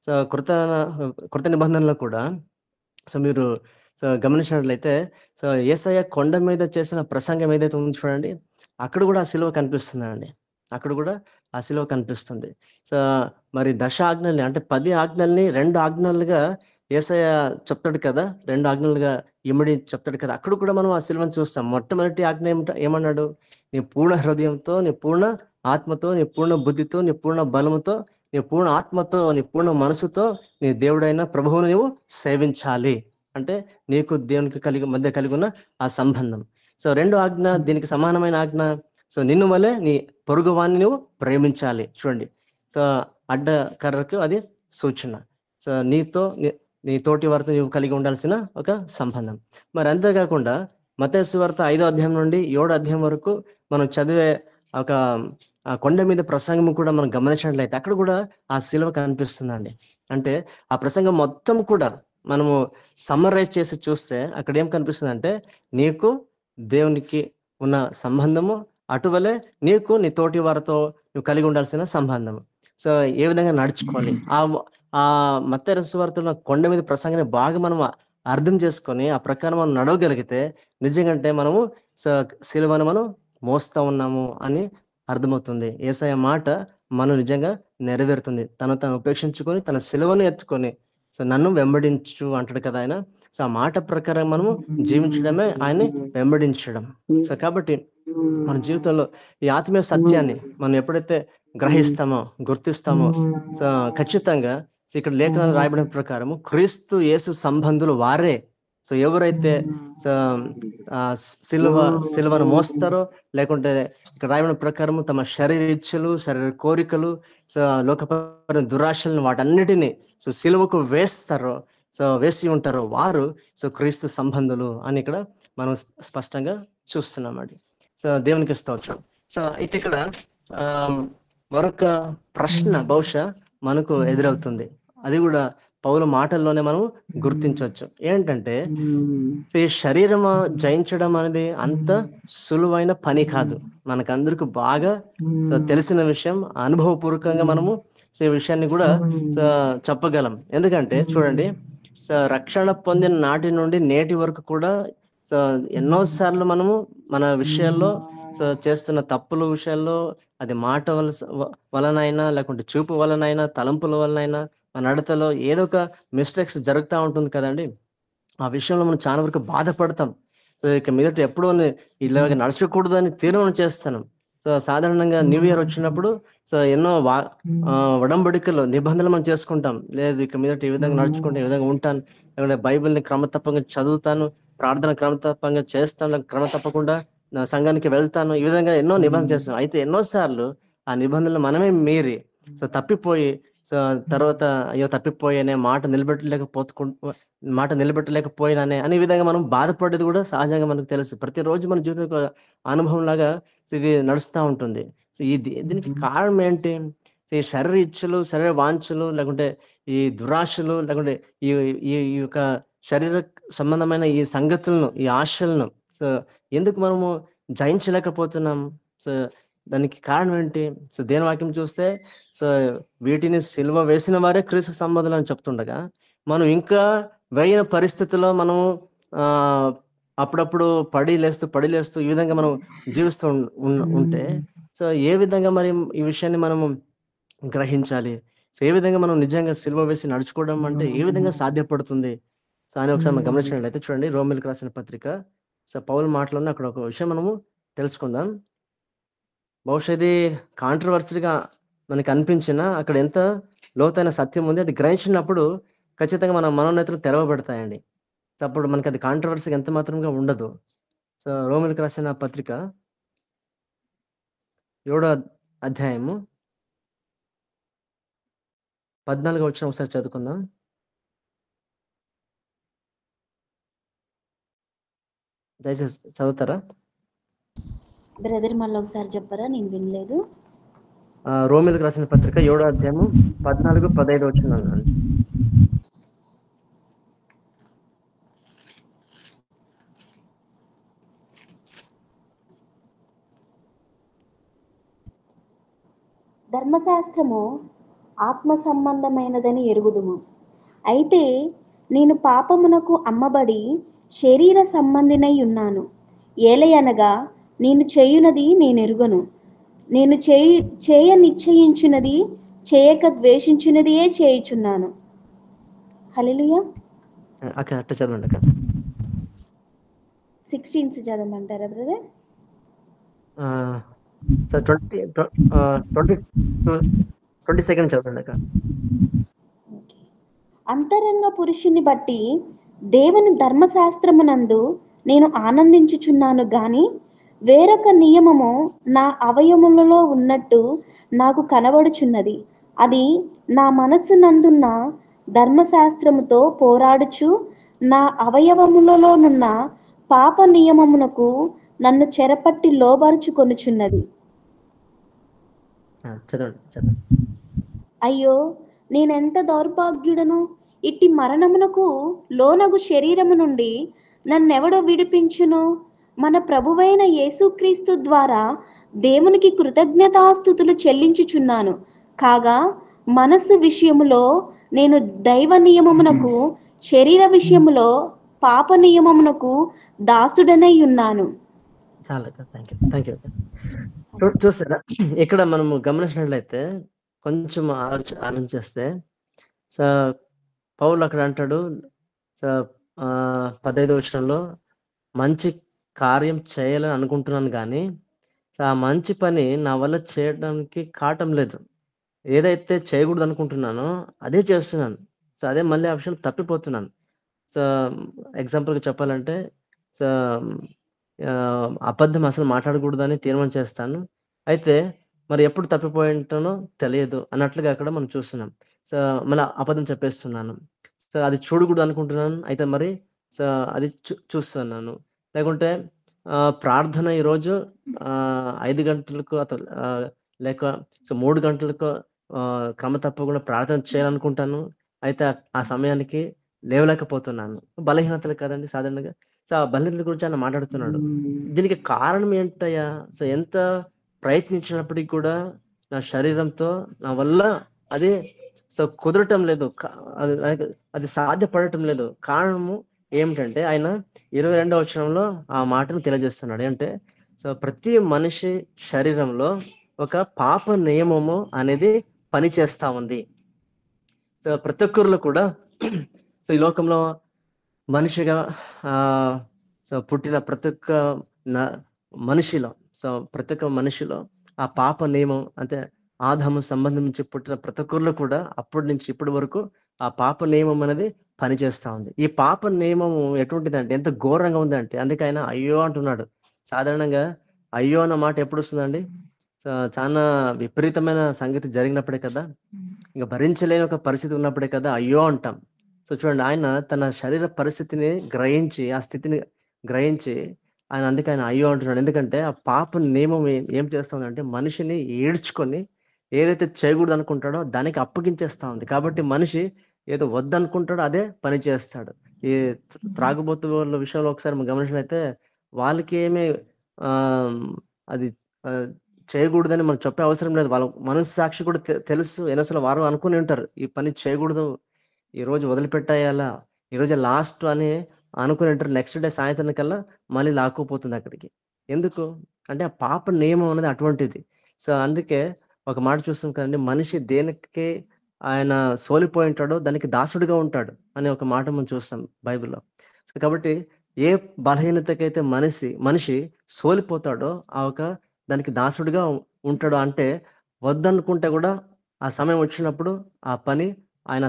సో కృత నిబంధనలో కూడా సో మీరు సో గమనించినట్లయితే సో యేసయ్య కొండ మీద చేసిన ప్రసంగం ఏదైతే ఉంది చూడండి, అక్కడ కూడా ఆ సిలువ కనిపిస్తుందండి. అక్కడ కూడా ఆ సిలువ కనిపిస్తుంది. సో మరి 10 ఆజ్ఞల్ని అంటే 10 ఆజ్ఞల్ని 2 ఆజ్ఞలుగా యేసయ్య చెప్తాడు కదా, 2 ఆజ్ఞలుగా ఇమిడి చెప్తాడు కదా. అక్కడ కూడా మనం ఆ సిలువను చూస్తాం. మొట్టమొదటి ఆజ్ఞ ఏమన్నాడు? నీ పూర్ణ హృదయంతో, నీ పూర్ణ ఆత్మతో, నీ పూర్ణ బుద్ధితో, నీ పూర్ణ బలముతో, నీ పూర్ణ ఆత్మతో, నీ పూర్ణ మనసుతో నీ దేవుడైన ప్రభువును నువ్వు సేవించాలి. అంటే నీకు దేవునికి మధ్య కలిగి ఉన్న ఆ సంబంధం. సో 2 ఆజ్ఞ దీనికి సమానమైన ఆజ్ఞ. సో నిన్ను వలె నీ పొరుగువాన్ని నువ్వు ప్రేమించాలి. చూడండి, సో అడ్డ కర్రకు అది సూచన. సో నీ తోటి వారితో నువ్వు కలిగి ఉండాల్సిన ఒక సంబంధం. మరి అంతేకాకుండా మత్తయి సువార్త 5వ అధ్యాయం నుండి 7వ అధ్యాయం వరకు మనం చదివే ఒక కొండ మీద ప్రసంగం కూడా మనం గమనించినట్లయితే అక్కడ కూడా ఆ సిలువ కనిపిస్తుందండి. అంటే ఆ ప్రసంగం మొత్తం కూడా మనము సమ్మరైజ్ చేసి చూస్తే అక్కడ ఏం కనిపిస్తుంది అంటే నీకు దేవునికి ఉన్న సంబంధము, అటువలే నీకు నీ తోటి వారితో నువ్వు కలిగి ఉండాల్సిన సంబంధము. సో ఏ విధంగా నడుచుకోవాలి, ఆ మత్తయి సువార్తలో కొండ మీద ప్రసంగాన్ని బాగా మనం అర్థం చేసుకొని ఆ ప్రకారం మనం నడవగలిగితే నిజంగా మనము సిలువను మనం మోస్తా ఉన్నాము అని అర్థమవుతుంది. యేసయ్య మాట మనం నిజంగా నెరవేరుతుంది. తను ఉపేక్షించుకొని తన సిలువను ఎత్తుకొని సో నన్ను వెంబడించు అంటాడు కదా ఆయన. సో ఆ మాట ప్రకారం మనము జీవించడమే ఆయన్ని వెంబడించడం. సో కాబట్టి మన జీవితంలో ఈ ఆత్మీయ సత్యాన్ని మనం ఎప్పుడైతే గ్రహిస్తామో, గుర్తిస్తామో సో ఖచ్చితంగా ఇక్కడ లేఖనాలు రాయబడిన ప్రకారము క్రీస్తు యేసు సంబంధులు వారే సో ఎవరైతే సో సిలువను మోస్తారో, లేకుంటే ఇక్కడ రాయబడిన ప్రకారం తమ శరీర ఇచ్చలు, శరీర కోరికలు, సో లోకపరమైన దురాశలను వాటన్నిటిని సో సిలువకు వేస్తారో, సో వేసి ఉంటారో వారు సో క్రీస్తు సంబంధులు అని ఇక్కడ మనం స్పష్టంగా చూస్తున్నామండి. సో దేవునికి స్తోత్రం. సో అయితే ఇక్కడ మరొక ప్రశ్న బహుశా మనకు ఎదురవుతుంది. అది కూడా పౌలు మాటల్లోనే మనం గుర్తించవచ్చు. ఏంటంటే ఈ శరీరం జయించడం అనేది అంత సులువైన పని కాదు. మనకందరికి బాగా తెలిసిన విషయం, అనుభవపూర్వకంగా మనము ఈ విషయాన్ని కూడా చెప్పగలం. ఎందుకంటే చూడండి, రక్షణ పొందిన నాటి నుండి నేటి వరకు కూడా ఎన్నోసార్లు మనము మన విషయాల్లో చేస్తున్న తప్పుల విషయాల్లో, అది మాట వలనైనా, లేకుంటే చూపు వలనైనా, తలంపుల వలనైనా, మన నడతలో ఏదో ఒక మిస్టేక్స్ జరుగుతూ ఉంటుంది కదండి. ఆ విషయంలో మనం చాలా వరకు బాధపడతాం. సో ఇక మీదట ఎప్పుడూ ఇలాగ నడచకూడదు అని తీర్మానం చేస్తాను. సో సాధారణంగా న్యూ ఇయర్ వచ్చినప్పుడు సో ఎన్నో ఒడంబడికలు, నిబంధనలు మనం చేసుకుంటాం. లేదు ఇక మీదట ఈ విధంగా నడుచుకుంటే ఈ విధంగా ఉంటాను, లేకుంటే బైబిల్ని క్రమతప్పంగా చదువుతాను, ప్రార్థన క్రమతప్పంగా చేస్తాను, క్రమ తప్పకుండా నా సంఘానికి వెళ్తాను, ఈ విధంగా ఎన్నో నిబంధనలు చేస్తాం. అయితే ఎన్నోసార్లు ఆ నిబంధనలు మనమే మీరి సో తప్పిపోయి, సో తర్వాత అయ్యో తప్పిపోయానే, మాట నిలబెట్టలేకపోయినానే అనే విధంగా మనం బాధపడేది కూడా సహజంగా మనకు తెలుసు. ప్రతిరోజు మన జీవితం అనుభవం లాగా ఇది నడుస్తూ ఉంటుంది. సో దీనికి కారణం ఏంటి? ఈ శరీర ఇచ్చలు, శరీర వాంఛలు, లేకుంటే ఈ దురాశలు, లేకుంటే ఈ ఈ యొక్క శరీర సంబంధమైన ఈ సంగతులను, ఈ ఆశలను సో ఎందుకు మనము జయించలేకపోతున్నాం? సో దానికి కారణం ఏంటి? సో దేని వాక్యం చూస్తే సో వీటిని సిలువ వేసిన వారే క్రీస్తు సంబంధులు అని చెప్తుండగా, మనం ఇంకా వేయని పరిస్థితుల్లో మనము అప్పుడప్పుడు పడి లేస్తూ ఈ విధంగా మనం జీవిస్తూ ఉంటే సో ఏ విధంగా మరి ఈ విషయాన్ని మనము గ్రహించాలి? సో ఏ విధంగా మనం నిజంగా సిలువ వేసి నడుచుకోవడం అంటే ఏ విధంగా సాధ్యపడుతుంది? సో అని ఒకసారి మనం గమనించినట్లయితే చూడండి, రోమిలకు రాసిన పత్రిక సో పౌలు మాటలోనే అక్కడ ఒక విషయం మనము తెలుసుకుందాం. బహుశా ఇది కాంట్రవర్సీగా మనకి అనిపించినా అక్కడ ఎంత లోతైన సత్యం ఉంది, అది గ్రహించినప్పుడు ఖచ్చితంగా మన మనోనేతలు తెరవబడతాయండి. అప్పుడు మనకి అది కాంట్రవర్సీగా ఎంత మాత్రంగా ఉండదు. సో రోమిలకు రాసిన పత్రిక 7వ అధ్యాయము 14వ వచనం ఒకసారి చదువుకుందాం. దయచేసి చదువుతారా? బ్రదర్ మళ్ళీ ఒకసారి చెప్పరా, నేను వినలేదు. రోమిలకు రాసిన పత్రిక 7వ అధ్యాయము 14, 15 వచనాలు. ధర్మశాస్త్రము ఆత్మ సంబంధమైనదని ఎరుగుదుము. అయితే నేను పాపమునకు అమ్మబడి శరీర సంబంధినై ఉన్నాను. ఏలయనగా నేను చేయునది నేనెరుగను, నేను చేయ నిశ్చయించున్నది చేయక ద్వేషించున్నదియే చేయుచున్నాను. హల్లెలూయా. అక్కడ అట్ట చదవండి అక్క. 16 చదవమంటారా బ్రదర్? సో 20 సెకండ్ చదవండి అక్క. అంతరంగ పురుషుని బట్టి దేవుని ధర్మశాస్త్రమునందు నేను ఆనందించుచున్నాను గాని వేరొక నియమము నా అవయములలో ఉన్నట్టు నాకు కనబడుచున్నది. అది నా మనస్సునందున్న ధర్మశాస్త్రముతో పోరాడుచు నా అవయవములలోనున్న పాప నియమమునకు నన్ను చెరపట్టి లోబరుచుకొనుచున్నది. అయ్యో, నేనెంత దౌర్భాగ్యుడను! ఇట్టి మరణమునకు లోనగు శరీరము నుండి నన్నెవడో విడిపించును? మన ప్రభువైన యేసుక్రీస్తు ద్వారా దేవునికి కృతజ్ఞతాస్తుతులు చెల్లించుచున్నాను. కాగా మనస్సు విషయములో నేను దైవ నియమమునకు, శరీర విషయములో పాప నియమమునకు దాసుడనై ఉన్నాను. చూస్తారా, ఇక్కడ మనము గమనించినట్లయితే కొంచెం ఆలోచిస్తే పౌలు అక్కడ అంటాడు 15వ వచనంలో, మంచి కార్యం చేయాలని అనుకుంటున్నాను కానీ ఆ మంచి పని నా వల్ల చేయడానికి కావటం లేదు. ఏదైతే చేయకూడదు అనుకుంటున్నానో అదే చేస్తున్నాను. సో అదే మళ్ళీ ఆ విషయం తప్పిపోతున్నాను. సో, ఎగ్జాంపుల్‌గా చెప్పాలంటే సో, అబద్ధం అసలు మాట్లాడకూడదని తీర్మానం చేస్తాను. అయితే మరి ఎప్పుడు తప్పిపోయి ఉంటానో తెలియదు అన్నట్లుగా అక్కడ మనం చూస్తున్నాం. సో, మళ్ళా అబద్ధం చెప్పేస్తున్నాను. సో, అది చూడకూడదు అనుకుంటున్నాను. అయితే మరి సో, అది చూస్తున్నాను. లేకుంటే ప్రార్థన ఈరోజు 5 గంటలకు లేక సో, 3 గంటలకు క్రమ తప్పకుండా ప్రార్థన చేయాలనుకుంటాను. అయితే ఆ సమయానికి లేవలేకపోతున్నాను. బలహీనతలు కదండీ సాధారణంగా. సో, ఆ బలహీనతల గురించి ఆయన మాట్లాడుతున్నాడు. దీనికి కారణం ఏంటయ్యా? సో, ఎంత ప్రయత్నించినప్పటికి కూడా నా శరీరంతో నా వల్ల అది సో, కుదరటం లేదు. అది అది సాధ్యపడటం లేదు. కారణము ఏమిటంటే ఆయన 22వ వచనంలో ఆ మాటను తెలియజేస్తున్నాడు. ఏంటే సో, ప్రతి మనిషి శరీరంలో ఒక పాప నియమము అనేది పనిచేస్తా ఉంది. సో, ప్రతి ఒక్కరిలో కూడా సో, ఈ లోకంలో మనిషిగా ఆహ్, సో, పుట్టిన ప్రతి ఒక్క న మనిషిలో ప్రతి ఒక్క మనిషిలో ఆ పాప నియమం అంటే ఆదాము సంబంధం నుంచి పుట్టిన ప్రతి ఒక్కరిలో కూడా అప్పటి నుంచి ఇప్పటి వరకు ఆ పాప నియమం అనేది పనిచేస్తా ఉంది. ఈ పాప నియమము ఎటువంటిదంటే ఎంత ఘోరంగా ఉందంటే అందుకే ఆయన అయ్యో! అంటున్నాడు. సాధారణంగా అయ్యో! అన్న మాట ఎప్పుడొస్తుందండి? చానా విపరీతమైన సంగతి జరిగినప్పుడే కదా! ఇంక భరించలేని ఒక పరిస్థితి ఉన్నప్పుడే కదా అయ్యో! అంటాం. సో, చూడండి ఆయన తన శరీర పరిస్థితిని గ్రహించి, ఆ స్థితిని గ్రహించి అందుకే ఆయన అయ్యో! అంటున్నాడు. ఎందుకంటే ఆ పాప నియమం ఏం చేస్తుందంటే మనిషిని ఈడ్చుకొని ఏదైతే చేయకూడదనుకుంటాడో దానికి అప్పగించేస్తా ఉంది. కాబట్టి మనిషి ఏదో వద్దనుకుంటాడో అదే పని చేస్తాడు. ఈ త్రాగుబోతు వాళ్ళ విషయంలో ఒకసారి మనం గమనించినట్లయితే వాళ్ళకేమి ఆహ్, అది ఆహ్, చేయకూడదని మనం చెప్పే అవసరం లేదు. వాళ్ళ మనస్సాక్షి కూడా తెలుసు. ఎన్నోసార్లు వారు అనుకుని ఉంటారు. ఈ పని చేయకూడదు. ఈరోజు వదిలిపెట్టేయాలా, ఈరోజే లాస్ట్ అని అనుకుని ఉంటారు. నెక్స్ట్ డే సాయంత్రానికల్లా మళ్ళీ లాక్కుపోతుంది అక్కడికి. ఎందుకు? అంటే ఆ పాప నియమం అనేది అటువంటిది. సో, అందుకే ఒక మాట చూస్తాం కదండీ! మనిషి దేనికి ఆయన సోలిపోయి ఉంటాడో దానికి దాసుడుగా ఉంటాడు అనే ఒక మాట మనం చూస్తాం బైబిల్‌లో. సో, కాబట్టి ఏ బలహీనతకైతే మనిషి సోలిపోతాడో దానికి దాసుడుగా ఉంటాడు. అంటే వద్దనుకుంటే గూడా ఆ సమయం వచ్చినప్పుడు ఆ పని ఆయన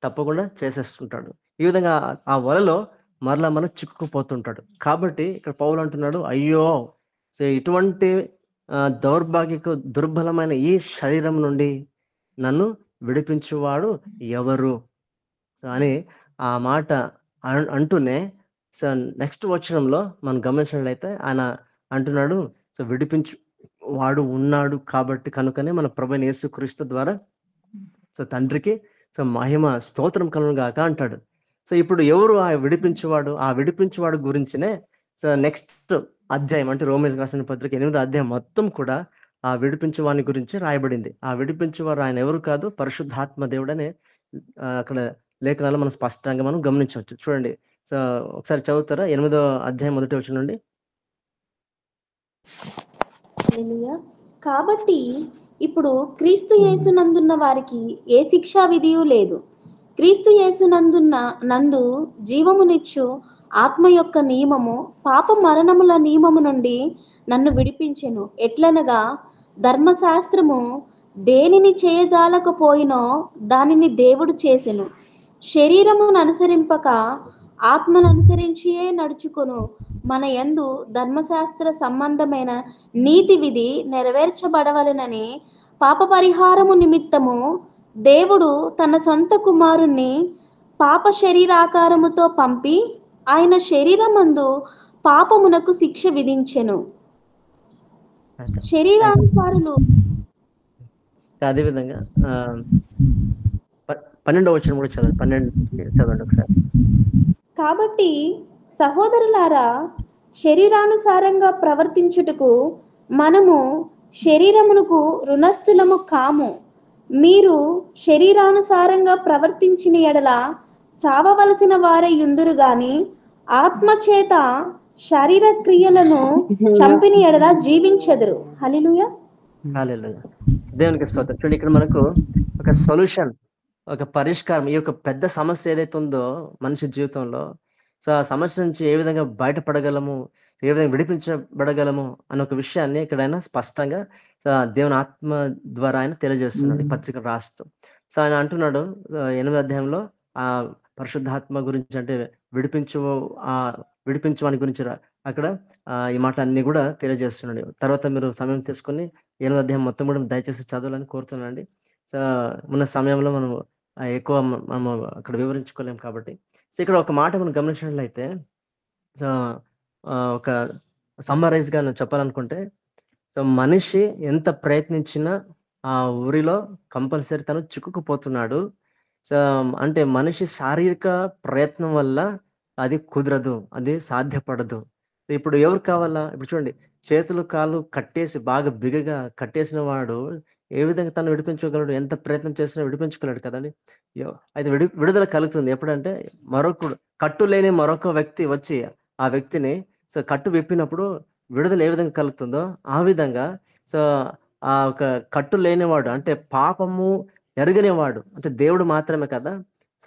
తప్పకుండా చేసేస్తుంటాడు. ఈ విధంగా ఆ వలలో మరలా మనం చిక్కుకుపోతుంటాడు. కాబట్టి ఇక్కడ పౌలు అంటున్నాడు, అయ్యో! సో, ఇటువంటి దౌర్భాగ్యకు దుర్బలమైన ఈ శరీరం నుండి నన్ను విడిపించువాడు ఎవరు? సో, అని ఆ మాట అంటూనే సో, నెక్స్ట్ వచనంలో మనం గమనించినట్లయితే ఆయన అంటున్నాడు, సో, విడిపించు వాడు ఉన్నాడు కాబట్టి కనుకనే మన ప్రభువైన యేసుక్రీస్తు ద్వారా సో, తండ్రికి సో, మహిమ స్తోత్రం కలుగును గాక అంటాడు. సో, ఇప్పుడు ఎవరు ఆ విడిపించువాడు? ఆ విడిపించువాడు గురించినే సో, నెక్స్ట్ అధ్యాయం అంటే రోమీయులకు రాసిన పత్రిక 8వ అధ్యాయం మొత్తం కూడా ఆ విడిపించువాని గురించి రాయబడింది. ఆ విడిపించేవారు ఆయన ఎవరు కాదు పరిశుద్ధాత్మ దేవుడనే అక్కడ లేఖనాల్లో మనం స్పష్టంగా మనం గమనించవచ్చు. చూడండి. సో, ఒకసారి చదువుతారా? 8వ అధ్యాయం మొదటి వచనం నుండి. హల్లెలూయా. కాబట్టి ఇప్పుడు క్రీస్తు యేసునందున్న వారికి ఏ శిక్షా విధియు లేదు. క్రీస్తు నందు జీవమునిచ్చు ఆత్మ యొక్క నియమము పాప మరణముల నియమము నుండి నన్ను విడిపించెను. ఎట్లనగా ధర్మశాస్త్రము దేనిని చేయజాలకపోయినో దానిని దేవుడు చేసెను. శరీరమును అనుసరింపక ఆత్మను అనుసరించియే నడుచుకొను మన యందు ధర్మశాస్త్ర సంబంధమైన నీతి విధి నెరవేర్చబడవలెనని పాప పరిహారము నిమిత్తము దేవుడు తన సొంత కుమారుణ్ణి పాప శరీరాకారముతో పంపి ఆయన శరీరమందు పాపమునకు శిక్ష విధించెను. శరీరానుసారులు అదేవిధంగా 12వ వచనం కూడా చదవండి. 12 చదవండి ఒకసారి. కాబట్టి సహోదరులారా, శరీరానుసారంగా ప్రవర్తించుటకు మనము శరీరమునకు రుణస్థులము కాము. మీరు శరీరానుసారంగా ప్రవర్తించిన ఎడల చావవలసిన వారై యుందురు గాని ఆత్మచేత శరీర క్రియలను చంపిన ఎడల జీవించెదరు. హల్లెలూయా. హల్లెలూయా. దేవునికి స్తోత్రం. చూడండి ఇక్కడ మనకు ఒక సొల్యూషన్, ఒక పరిష్కారం ఈ యొక్క పెద్ద సమస్య ఏదైతే ఉందో మనిషి జీవితంలో, సో, ఆ సమస్య నుంచి ఏ విధంగా బయటపడగలము, ఏ విధంగా విడిపించబడగలము అనే ఒక విషయాన్ని ఇక్కడ ఆయన స్పష్టంగా దేవుని ఆత్మ ద్వారా ఆయన తెలియజేస్తున్నాడు ఈ పత్రిక రాస్తూ. సో, ఆయన అంటున్నాడు 8వ అధ్యాయంలో పరిశుద్ధాత్మ గురించి అంటే విడిపించు విడిపించువాని గురించి అక్కడ ఈ మాటలన్నీ కూడా తెలియజేస్తున్నాడు. తర్వాత మీరు సమయం తీసుకొని 8వ అధ్యాయం మొత్తం కూడా దయచేసి చదవాలని కోరుతున్నానండి. సో, ఉన్న సమయంలో మనము ఎక్కువ మనము అక్కడ వివరించుకోలేం కాబట్టి. సో, ఇక్కడ ఒక మాట మనం గమనించినట్లయితే సో, ఒక సమ్మరైజ్‌గా నేను చెప్పాలనుకుంటే, సో, మనిషి ఎంత ప్రయత్నించినా ఆ ఊరిలో కంపల్సరీ తను చిక్కుకుపోతున్నాడు. సో, అంటే మనిషి శారీరక ప్రయత్నం వల్ల అది కుదరదు. అది సాధ్యపడదు. ఇప్పుడు ఎవరు కావాలా? ఇప్పుడు చూడండి, చేతులు, కాళ్ళు కట్టేసి బాగా బిగగా కట్టేసిన వాడు ఏ విధంగా తను విడిపించుకోగలడు? ఎంత ప్రయత్నం చేసినా విడిపించుకోలేడు కదండీ! అయితే విడుదల కలుగుతుంది. ఎప్పుడంటే కట్టు లేని మరొక వ్యక్తి వచ్చి ఆ వ్యక్తిని సో, కట్టు విప్పినప్పుడు విడుదల ఏ విధంగా కలుగుతుందో, ఆ విధంగా సో, ఆ ఒక కట్టు లేనివాడు అంటే పాపము ఎరుగనివాడు అంటే దేవుడు మాత్రమే కదా!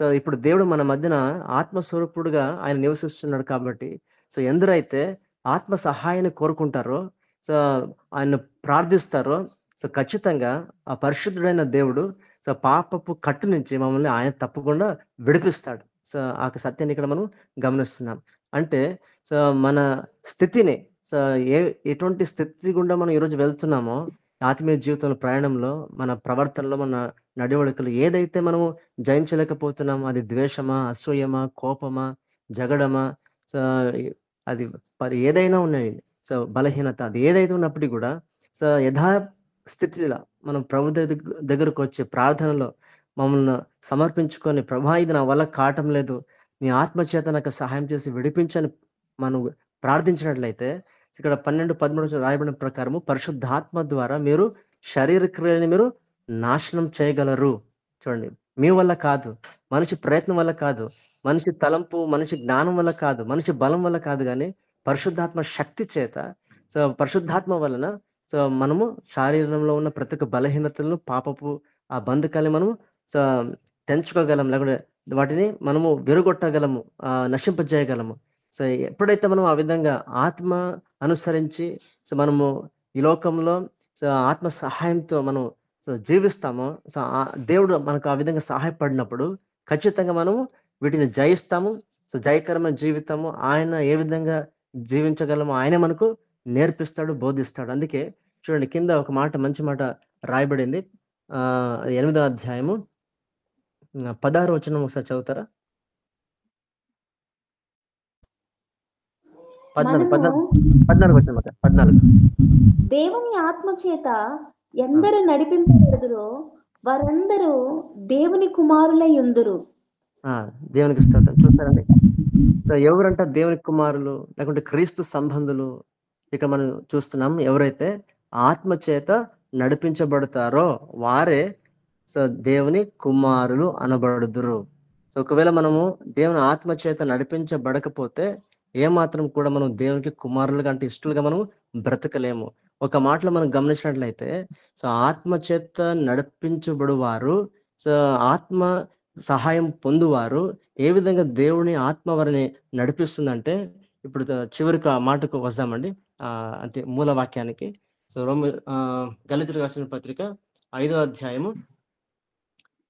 సో, ఇప్పుడు దేవుడు మన మధ్యన ఆత్మస్వరూపుడుగా ఆయన నివసిస్తున్నాడు కాబట్టి, సో, ఎందరైతే ఆత్మ సహాయాన్ని కోరుకుంటారో, సో, ఆయన్ను ప్రార్థిస్తారో, సో, ఖచ్చితంగా ఆ పరిశుద్ధుడైన దేవుడు సో, పాపపు కట్టు నుంచి మమ్మల్ని ఆయన తప్పకుండా విడిపిస్తాడు. సో, ఆ యొక్క సత్యాన్ని ఇక్కడ మనం గమనిస్తున్నాం. అంటే సో, మన స్థితిని సో, ఎటువంటి స్థితి గుండా మనం ఈరోజు వెళ్తున్నామో, ఆత్మీయ జీవితంలో ప్రయాణంలో, మన ప్రవర్తనలో, మన నడవడికలు ఏదైతే మనము జయించలేకపోతున్నామో, అది ద్వేషమా, అసూయమా, కోపమా, జగడమా, సో, అది ఏదైనా ఉన్నాయండి. సో, బలహీనత అది ఏదైతే ఉన్నప్పటికి గూడా సో, యథాస్థితిలో మనం ప్రభు దగ్గరకొచ్చి ప్రార్థనలో మమ్మల్ని సమర్పించుకొని, ప్రభా ఇది నా వల్ల కావటం లేదు. నీ ఆత్మ చేత నాకు సహాయం చేసి విడిపించని మనం ప్రార్థించినట్లయితే ఇక్కడ 12, 13 రాయబడిన ప్రకారము పరిశుద్ధాత్మ ద్వారా మీరు శరీర క్రియలని మీరు నాశనం చేయగలరు. చూడండి. మీ వల్ల కాదు. మనిషి ప్రయత్నం వల్ల కాదు. మనిషి తలంపు, మనిషి జ్ఞానం వల్ల కాదు. మనిషి బలం వల్ల కాదు గానీ, పరిశుద్ధాత్మ శక్తి చేత సో, పరిశుద్ధాత్మ వలన సో, మనము శారీరంలో ఉన్న ప్రతి ఒక్క బలహీనతలను, పాపపు ఆ బంధకాల్ని మనము సో, తెంచుకోగలం. లేకుంటే వాటిని మనము విరగొట్టగలము. నశింపజేయగలము. సో, ఎప్పుడైతే మనం ఆ విధంగా ఆత్మ అనుసరించి సో, మనము ఈ లోకంలో సో, ఆత్మ సహాయంతో మనం సో, జీవిస్తామో సో, దేవుడు మనకు ఆ విధంగా సహాయపడినప్పుడు ఖచ్చితంగా మనము వీటిని జయిస్తాము. సో, జయకరమైన జీవితము ఆయన ఏ విధంగా జీవించగలమో ఆయనే మనకు నేర్పిస్తాడు, బోధిస్తాడు. అందుకే చూడండి కింద ఒక మాట మంచి మాట రాయబడింది. 8వ అధ్యాయము 16వ వచనం ఒకసారి చదువుతారా? 14 మనము 14 వచనం అక్క 14. దేవుని ఆత్మ చేత ఎందరు నడిపింపబడుదురో వారందరూ దేవుని కుమారులై ఉందురు. దేవునికి స్తోత్రం. చూసారండి? సో, ఎవరంట దేవుని కుమారులు లేకుంటే క్రీస్తు సంబంధులు? ఇక్కడ మనం చూస్తున్నాం. ఎవరైతే ఆత్మ చేత నడిపించబడతారో వారే సో, దేవుని కుమారులు అనబడుదురు. సో, ఒకవేళ మనము దేవుని ఆత్మ చేత నడిపించబడకపోతే ఏమాత్రం కూడా మనం దేవునికి కుమారులుగా అంటే ఇష్టలుగా మనం బ్రతకలేము. ఒక మాటలో మనం గమనించినట్లయితే సో, ఆత్మ చేత నడిపించబడువారు సో, ఆత్మ సహాయం పొందువారు ఏ విధంగా దేవుని ఆత్మ వారిని నడిపిస్తుందంటే ఇప్పుడు చివరికి ఆ మాటకు వస్తామండి. అంటే మూల వాక్యానికి. సో, గళితులకు రాసిన పత్రిక 5వ అధ్యాయము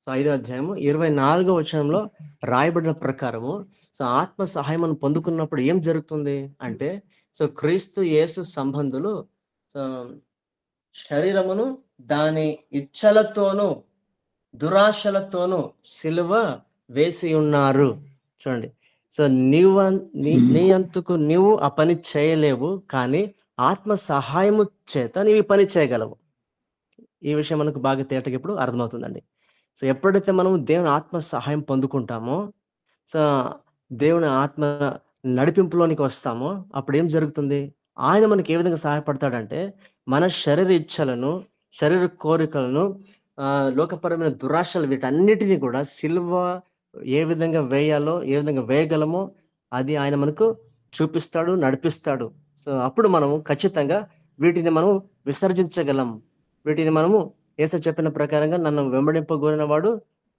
24వ వచనంలో రాయబడిన ప్రకారము సో, ఆత్మ సహాయమును పొందుకున్నప్పుడు ఏం జరుగుతుంది అంటే సో, క్రీస్తు యేసు సంబంధులు సో, శరీరమును దాని ఇచ్చలతోనూ, దురాశలతోనూ సిలువ వేసి ఉన్నారు. చూడండి. సో, నీ అంతకు నీవు ఆ పని చేయలేవు. కానీ ఆత్మ సహాయము చేత నీవు ఈ పని చేయగలవు. ఈ విషయం మనకు బాగా తేటగా ఇప్పుడు అర్థమవుతుందండి. సో, ఎప్పుడైతే మనం దేవుని ఆత్మ సహాయం పొందుకుంటామో, సో, దేవుని ఆత్మ నడిపింపులోనికి వస్తామో, అప్పుడేం జరుగుతుంది? ఆయన మనకి ఏ విధంగా సహాయపడతాడంటే, మన శరీర ఇచ్చలను, శరీర కోరికలను, లోకపరమైన దురాశలు వీటన్నిటిని కూడా సిలువ ఏ విధంగా వేయాలో, ఏ విధంగా వేయగలమో, అది ఆయన మనకు చూపిస్తాడు, నడిపిస్తాడు. సో, అప్పుడు మనము ఖచ్చితంగా వీటిని మనం విసర్జించగలం. వీటిని మనము యేసు చెప్పిన ప్రకారంగా నన్ను వెంబడింపగోరిన వాడు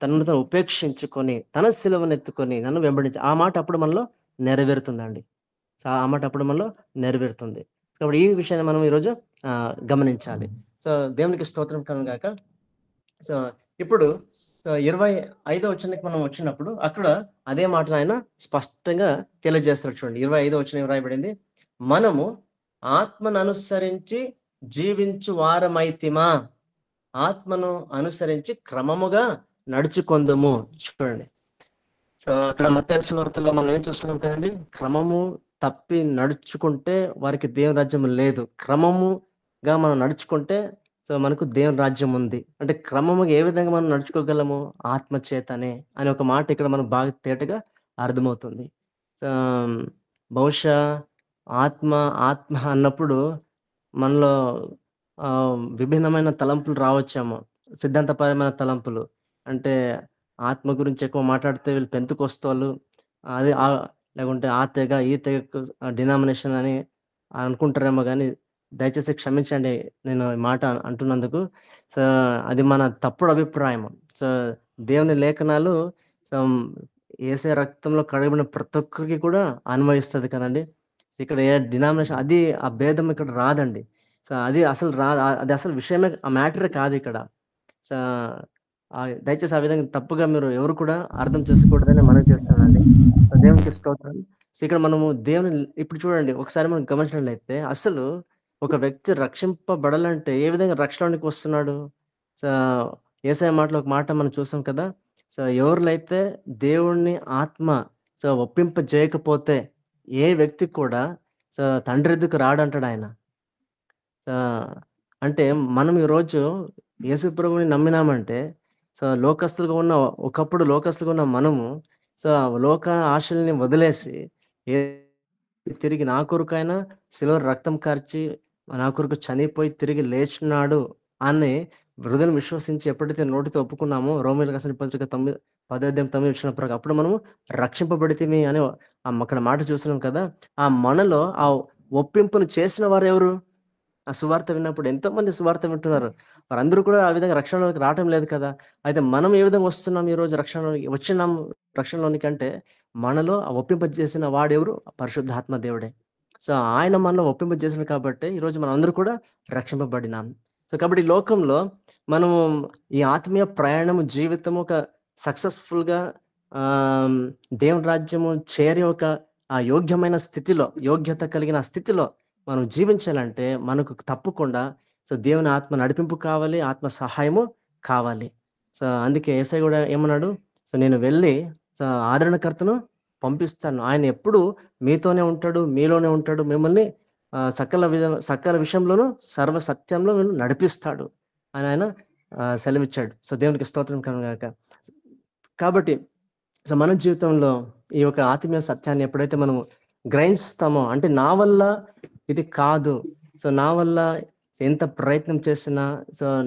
తనను తాను ఉపేక్షించుకొని, తన సిలువనెత్తుకొని నన్ను వెంబడించి ఆ మాట అప్పుడు మనలో నెరవేరుతుందండి. సో, ఆ మాట అప్పుడు మనలో నెరవేరుతుంది. కాబట్టి ఈ విషయాన్ని మనం ఈరోజు గమనించాలి. సో, దేవునికి స్తోత్రం కలుగును గాక. సో, ఇప్పుడు సో 25వ వచనానికి మనం వచ్చినప్పుడు అక్కడ అదే మాటను ఆయన స్పష్టంగా తెలియజేస్తాడు. చూడండి 25వ వచనం ఏం రాయబడింది? మనము ఆత్మను అనుసరించి జీవించు వారమైతిమా, ఆత్మను అనుసరించి క్రమముగా నడుచుకొందుము. చూడండి. సో అక్కడ మత్తయి సువార్తలో మనం ఏం చూస్తున్నాం కదండి, క్రమము తప్పి నడుచుకుంటే వారికి దేవుని రాజ్యం లేదు. క్రమముగా మనం నడుచుకుంటే సో మనకు దేవుని రాజ్యం ఉంది. అంటే క్రమముగా ఏ విధంగా మనం నడుచుకోగలము? ఆత్మ చేతనే అనే ఒక మాట ఇక్కడ మనకు బాగా తేటగా అర్థమవుతుంది. ఆహ్, బహుశా ఆత్మ, ఆత్మ అన్నప్పుడు మనలో విభిన్నమైన తలంపులు రావచ్చేమో. సిద్ధాంతపరమైన తలంపులు. అంటే ఆత్మ గురించి ఎక్కువ మాట్లాడితే వీళ్ళు పెంతుకొస్తోళ్ళు, అది లేకుంటే ఆ తెగ, ఈ తెగకు డినామినేషన్ అని అనుకుంటారేమో గానీ, దయచేసి క్షమించండి నేను ఈ మాట అంటున్నందుకు. సో, అది మన తప్పుడు అభిప్రాయము. సో, దేవుని లేఖనాలు హ్మ్, యేసయ్య రక్తంలో కడగబడిన ప్రతి ఒక్కరికి కూడా అన్వయిస్తది కదండీ! ఇక్కడ ఏ డినామినేషన్ అది ఆ భేదం ఇక్కడ రాదండి. సో, అది అసలు అది అసలు విషయమే ఆ మ్యాటరే కాదిక్కడ. సా దయచేసి ఆ విధంగా తప్పుగా మీరు ఎవరు కూడా అర్థం చేసుకోకూడదని మనవి చేస్తున్నానండి. సో, దేవునికి స్తోత్రం. సో, ఇక్కడ మనము దేవుని ఇప్పుడు చూడండి ఒకసారి మనం గమనించినట్లయితే అసలు ఒక వ్యక్తి రక్షింపబడాలంటే ఏ విధంగా రక్షణలోనికి వస్తున్నాడు? సో, యేసయ్య మాటలో ఒక మాట మనం చూసాం కదా! సో, ఎవరిలైతే దేవుడిని ఆత్మ ఒప్పింపజేయకపోతే ఏ వ్యక్తి కూడా తండ్రి ఎద్దుకు రాడంటాడాయన. ఆ! అంటే మనం ఈరోజు యేసు ప్రభువుని నమ్మినామంటే, లోకస్తులుగా ఉన్న ఒకప్పుడు లోకస్తులుగా ఉన్న మనము, సో, లోక ఆశల్ని వదిలేసి, ఏ తిరిగి నా కొరకైనా సిలువలో రక్తం కార్చి, నా కొరకు చనిపోయి తిరిగి లేచున్నాడు అని హృదయం విశ్వసించి ఎప్పుడైతే నోటితో ఒప్పుకున్నామో, రోమీయులకు రాసిన పత్రిక 10 అధ్యాయం 9 వచనం ప్రకారం అప్పుడు మనము రక్షింపబడితిమి అని అక్కడ మాట చూస్తున్నాం కదా! ఆ మనలో ఆ ఒప్పింపును చేసిన వారెవరు? ఆ సువార్త విన్నప్పుడు ఎంతోమంది సువార్త వింటున్నారు. వారందరూ కూడా ఆ విధంగా రక్షణలోకి రావటం లేదు కదా! అయితే మనం ఏ విధంగా వస్తున్నాం ఈరోజు రక్షణలోనికి వచ్చినాము రక్షణలోనికంటే, మనలో ఆ ఒప్పింపజేసిన వాడెవరు? పరిశుద్ధాత్మ దేవుడే. సో, ఆయన మనలో ఒప్పింపజేసాడు కాబట్టే ఈరోజు మనందరూ కూడా రక్షింపబడినాం. సో, కాబట్టి ఈ లోకంలో మనము ఈ ఆత్మీయ ప్రయాణము, జీవితము ఒక సక్సెస్‌ఫుల్‌గా ఆహ్, దేవుని రాజ్యము చేరే ఒక యోగ్యమైన స్థితిలో, యోగ్యత కలిగిన స్థితిలో మనం జీవించాలంటే మనకు తప్పకుండా దేవుని ఆత్మ నడిపింపు కావాలి. ఆత్మ సహాయము కావాలి. అందుకే యేసయ్య గూడా ఏమన్నాడు? నేను వెళ్ళి ఆదరణకర్తను పంపిస్తాను. ఆయన ఎప్పుడు మీతోనే ఉంటాడు, మీలోనే ఉంటాడు. మిమ్మల్ని సకల విషయంలోనూ సర్వ సత్యంలో నడిపిస్తాడు అని ఆయన సెలవిచ్చాడు. దేవునికి స్తోత్రం కలుగును గాక. కాబట్టి మన జీవితంలో ఈ యొక్క ఆత్మీయ సత్యాన్ని ఎప్పుడైతే మనము గ్రహిస్తామో, అంటే నా వల్ల ఇది కాదు. నా వల్ల ఎంత ప్రయత్నం చేసినా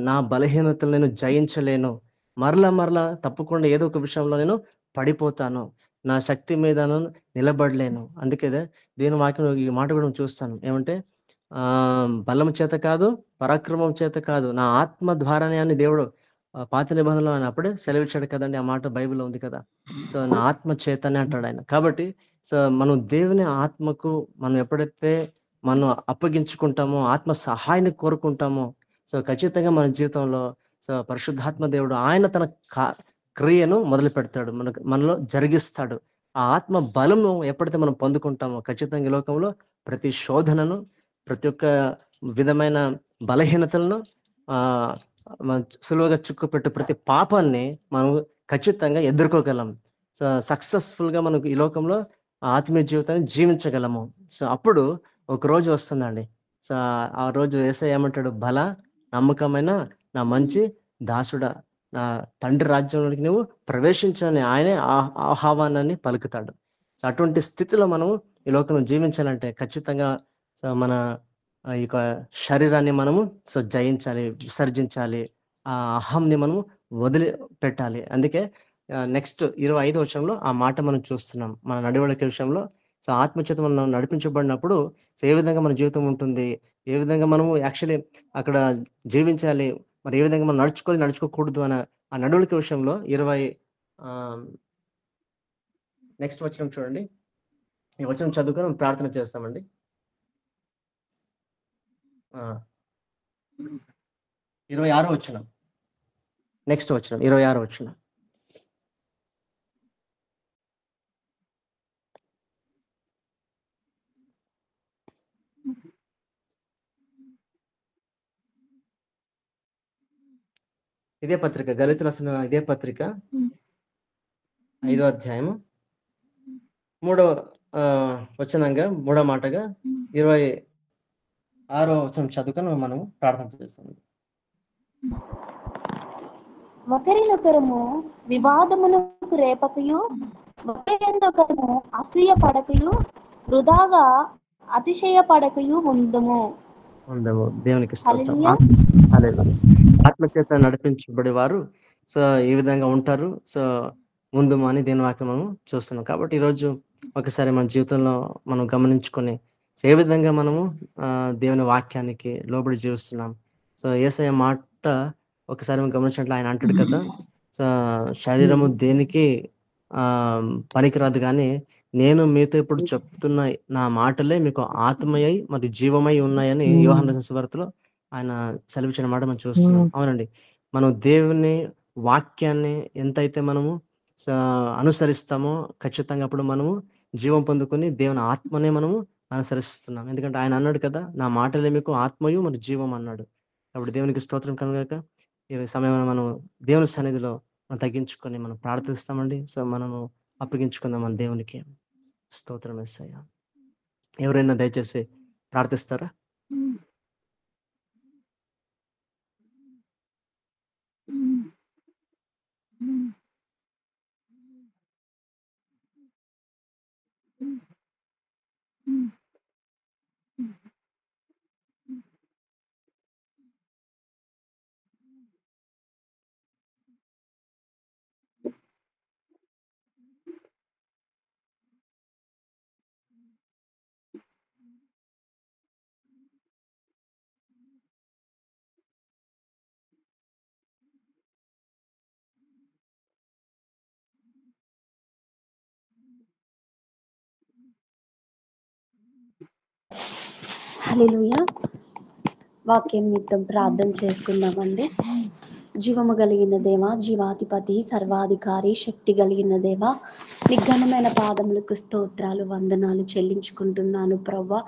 నా బలహీనతలు నేను జయించలేను. మరలా తప్పకుండా ఏదో ఒక విషయంలో నేను పడిపోతాను. నా శక్తి మీదను నిలబడలేను. అందుకే దేవుని వాక్యంలో ఈ మాట కూడా చూస్తాను. ఏమంటే బలము చేత కాదు, పరాక్రమం చేత కాదు, నా ఆత్మ ద్వారానే అని దేవుడు పాత నిబంధనలో ఆయన అప్పుడే సెలవిచ్చాడు కదండీ! ఆ మాట బైబిల్‌లో ఉంది కదా! నా ఆత్మ చేతనే అంటాడాయన. కాబట్టి మనం దేవుని ఆత్మకు మనం ఎప్పుడైతే మనం అప్పగించుకుంటామో, ఆత్మ సహాయాన్ని కోరుకుంటామో, ఖచ్చితంగా మన జీవితంలో పరిశుద్ధాత్మ దేవుడు ఆయన తన కా క్రియను మొదలుపెడతాడు. మనలో జరిగిస్తాడు. ఆ ఆత్మ బలము ఎప్పుడైతే మనం పొందుకుంటామో, ఖచ్చితంగా ఈ లోకంలో ప్రతి శోధనను, ప్రతి ఒక్క విధమైన బలహీనతలను ఆహ్, సులువుగా చిక్కుపెట్టు ప్రతి పాపాన్ని మనం ఖచ్చితంగా ఎదుర్కోగలం. సక్సెస్‌ఫుల్‌గా మనకు ఈ లోకంలో ఆత్మీయ జీవితాన్ని జీవించగలము. అప్పుడు ఒక రోజు వస్తుందండి. సో, ఆ రోజు యేసయ్య ఏమంటాడు? నమ్మకమైన నా మంచి దాసుడా, నా తండ్రి రాజ్యంలోనికి నువ్వు ప్రవేశించని ఆయనే ఆహ్వానాన్ని పలుకుతాడు. అటువంటి స్థితిలో మనం ఈ లోకంలో జీవించాలంటే ఖచ్చితంగా మన ఈ యొక్క శరీరాన్ని మనము జయించాలి, విసర్జించాలి. ఆ అహంని మనము వదిలిపెట్టాలి. అందుకే నెక్స్ట్ 25వ వచనంలో ఆ మాట మనం చూస్తున్నాం. మన నడవడిక విషయంలో ఆత్మచేత మనం నడిపించబడినప్పుడు ఏ విధంగా మన జీవితం ఉంటుంది? ఏ విధంగా మనము యాక్చువల్లీ అక్కడ జీవించాలి? మరి ఏ విధంగా మనం నడుచుకోవాలి, నడుచుకోకూడదు అన్న ఆ నడవడిక విషయంలో ఆహ్, నెక్స్ట్ వచనం చూడండి. ఈ వచనం చదువుకొని మనం ప్రార్థన చేస్తామండి. ఆ! 26వ వచనం. నెక్స్ట్ వచనం 26వ వచనం. ఇదే పత్రిక గలితులు రాసిన ఇదే పత్రిక 5వ అధ్యాయము 3వ వచనంగా 3వ మాటగా 26వ వచనం చదువుకొని మనం ప్రార్థన చేస్తాం. ఒకరినొకరము వివాదమునకు రేపకయు ఒకరినొకరము అసూయ పడకయు వృధాగా అతిశయ పడకయు ఉందము. దేవునికి స్తోత్రం. హల్లెలూయా. హల్లెలూయా. ఆత్మచేత నడిపించబడే వారు సో ఈ విధంగా ఉంటారు. సో ముందు అని దేని వాక్యం మనం చూస్తున్నాం. కాబట్టి ఈరోజు ఒకసారి మన జీవితంలో మనం గమనించుకొని ఏ విధంగా మనము దేవుని వాక్యానికి లోబడి జీవిస్తున్నాం. సో యేసయ్య మాట ఒకసారి మనం గమనించినట్లు ఆయన అంటాడు కదా, సో శరీరము దేనికి పనికిరాదు కానీ నేను మీతో ఇప్పుడు చెప్తున్న నా మాటలే మీకు ఆత్మయై మరి జీవమై ఉన్నాయని యోహాను రాసిన సువార్తలో ఆయన సెలవిచ్చిన మాట మనం చూస్తున్నాం. అవునండి, మనం దేవుని వాక్యాన్ని ఎంతైతే మనము అనుసరిస్తామో ఖచ్చితంగా అప్పుడు మనము జీవం పొందుకొని దేవుని ఆత్మనే మనము అనుసరిస్తున్నాం. ఎందుకంటే ఆయన అన్నాడు కదా, నా మాటలే మీకు ఆత్మయు మరి జీవం అన్నాడు. కాబట్టి దేవునికి స్తోత్రం కనుక ఈ సమయంలో మనం దేవుని సన్నిధిలో మనం తగ్గించుకొని మనం ప్రార్థిస్తామండి. సో మనము అప్పగించుకుందాం మన దేవునికి. స్తోత్రం యేసయ్య. ఎవరైనా దయచేసి ప్రార్థిస్తారా? హల్లెలూయా. వాక్యం నిమిత్తం ప్రార్థన చేసుకుందామండి. జీవము కలిగిన దేవ, జీవాధిపతి, సర్వాధికారి, శక్తి కలిగిన దేవ, నిఘనమైన పాదములకు స్తోత్రాలు వందనాలు చెల్లించుకుంటున్నాను ప్రవ్వా.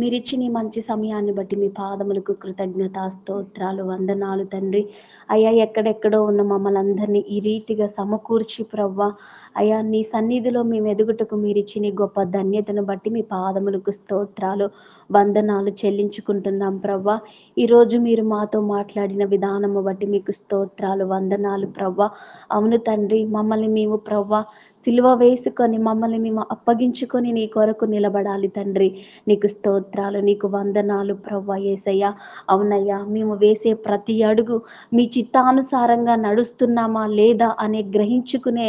మీరిచ్చిన ఈ మంచి సమయాన్ని బట్టి మీ పాదములకు కృతజ్ఞత స్తోత్రాలు వందనాలు తండ్రి. అయ్యా, ఎక్కడెక్కడో ఉన్న మమ్మల్ని అందరినీ ఈ రీతిగా సమకూర్చి ప్రవ్వా, అయ్యా నీ సన్నిధిలో మేము ఎదుగుటకు మీరిచ్చిన గొప్ప ధన్యతను బట్టి మీ పాదములకు స్తోత్రాలు వందనాలు చెల్లించుకుంటున్నాం ప్రవ్వా. ఈరోజు మీరు మాతో మాట్లాడిన విధానము బట్టి మీకు స్తోత్రాలు వందనాలు ప్రవ్వా. అవును తండ్రి, మమ్మల్ని మేము ప్రవ్వా సిలువ వేసుకొని మమ్మల్ని మేము అప్పగించుకొని నీ కొరకు నిలబడాలి తండ్రి. నీకు స్తోత్రాలు, నీకు వందనాలు ప్రవ్వా యేసయ్య. అవునయ్యా, మేము వేసే ప్రతి అడుగు మీ చిత్తానుసారంగా నడుస్తున్నామా లేదా అనే గ్రహించుకునే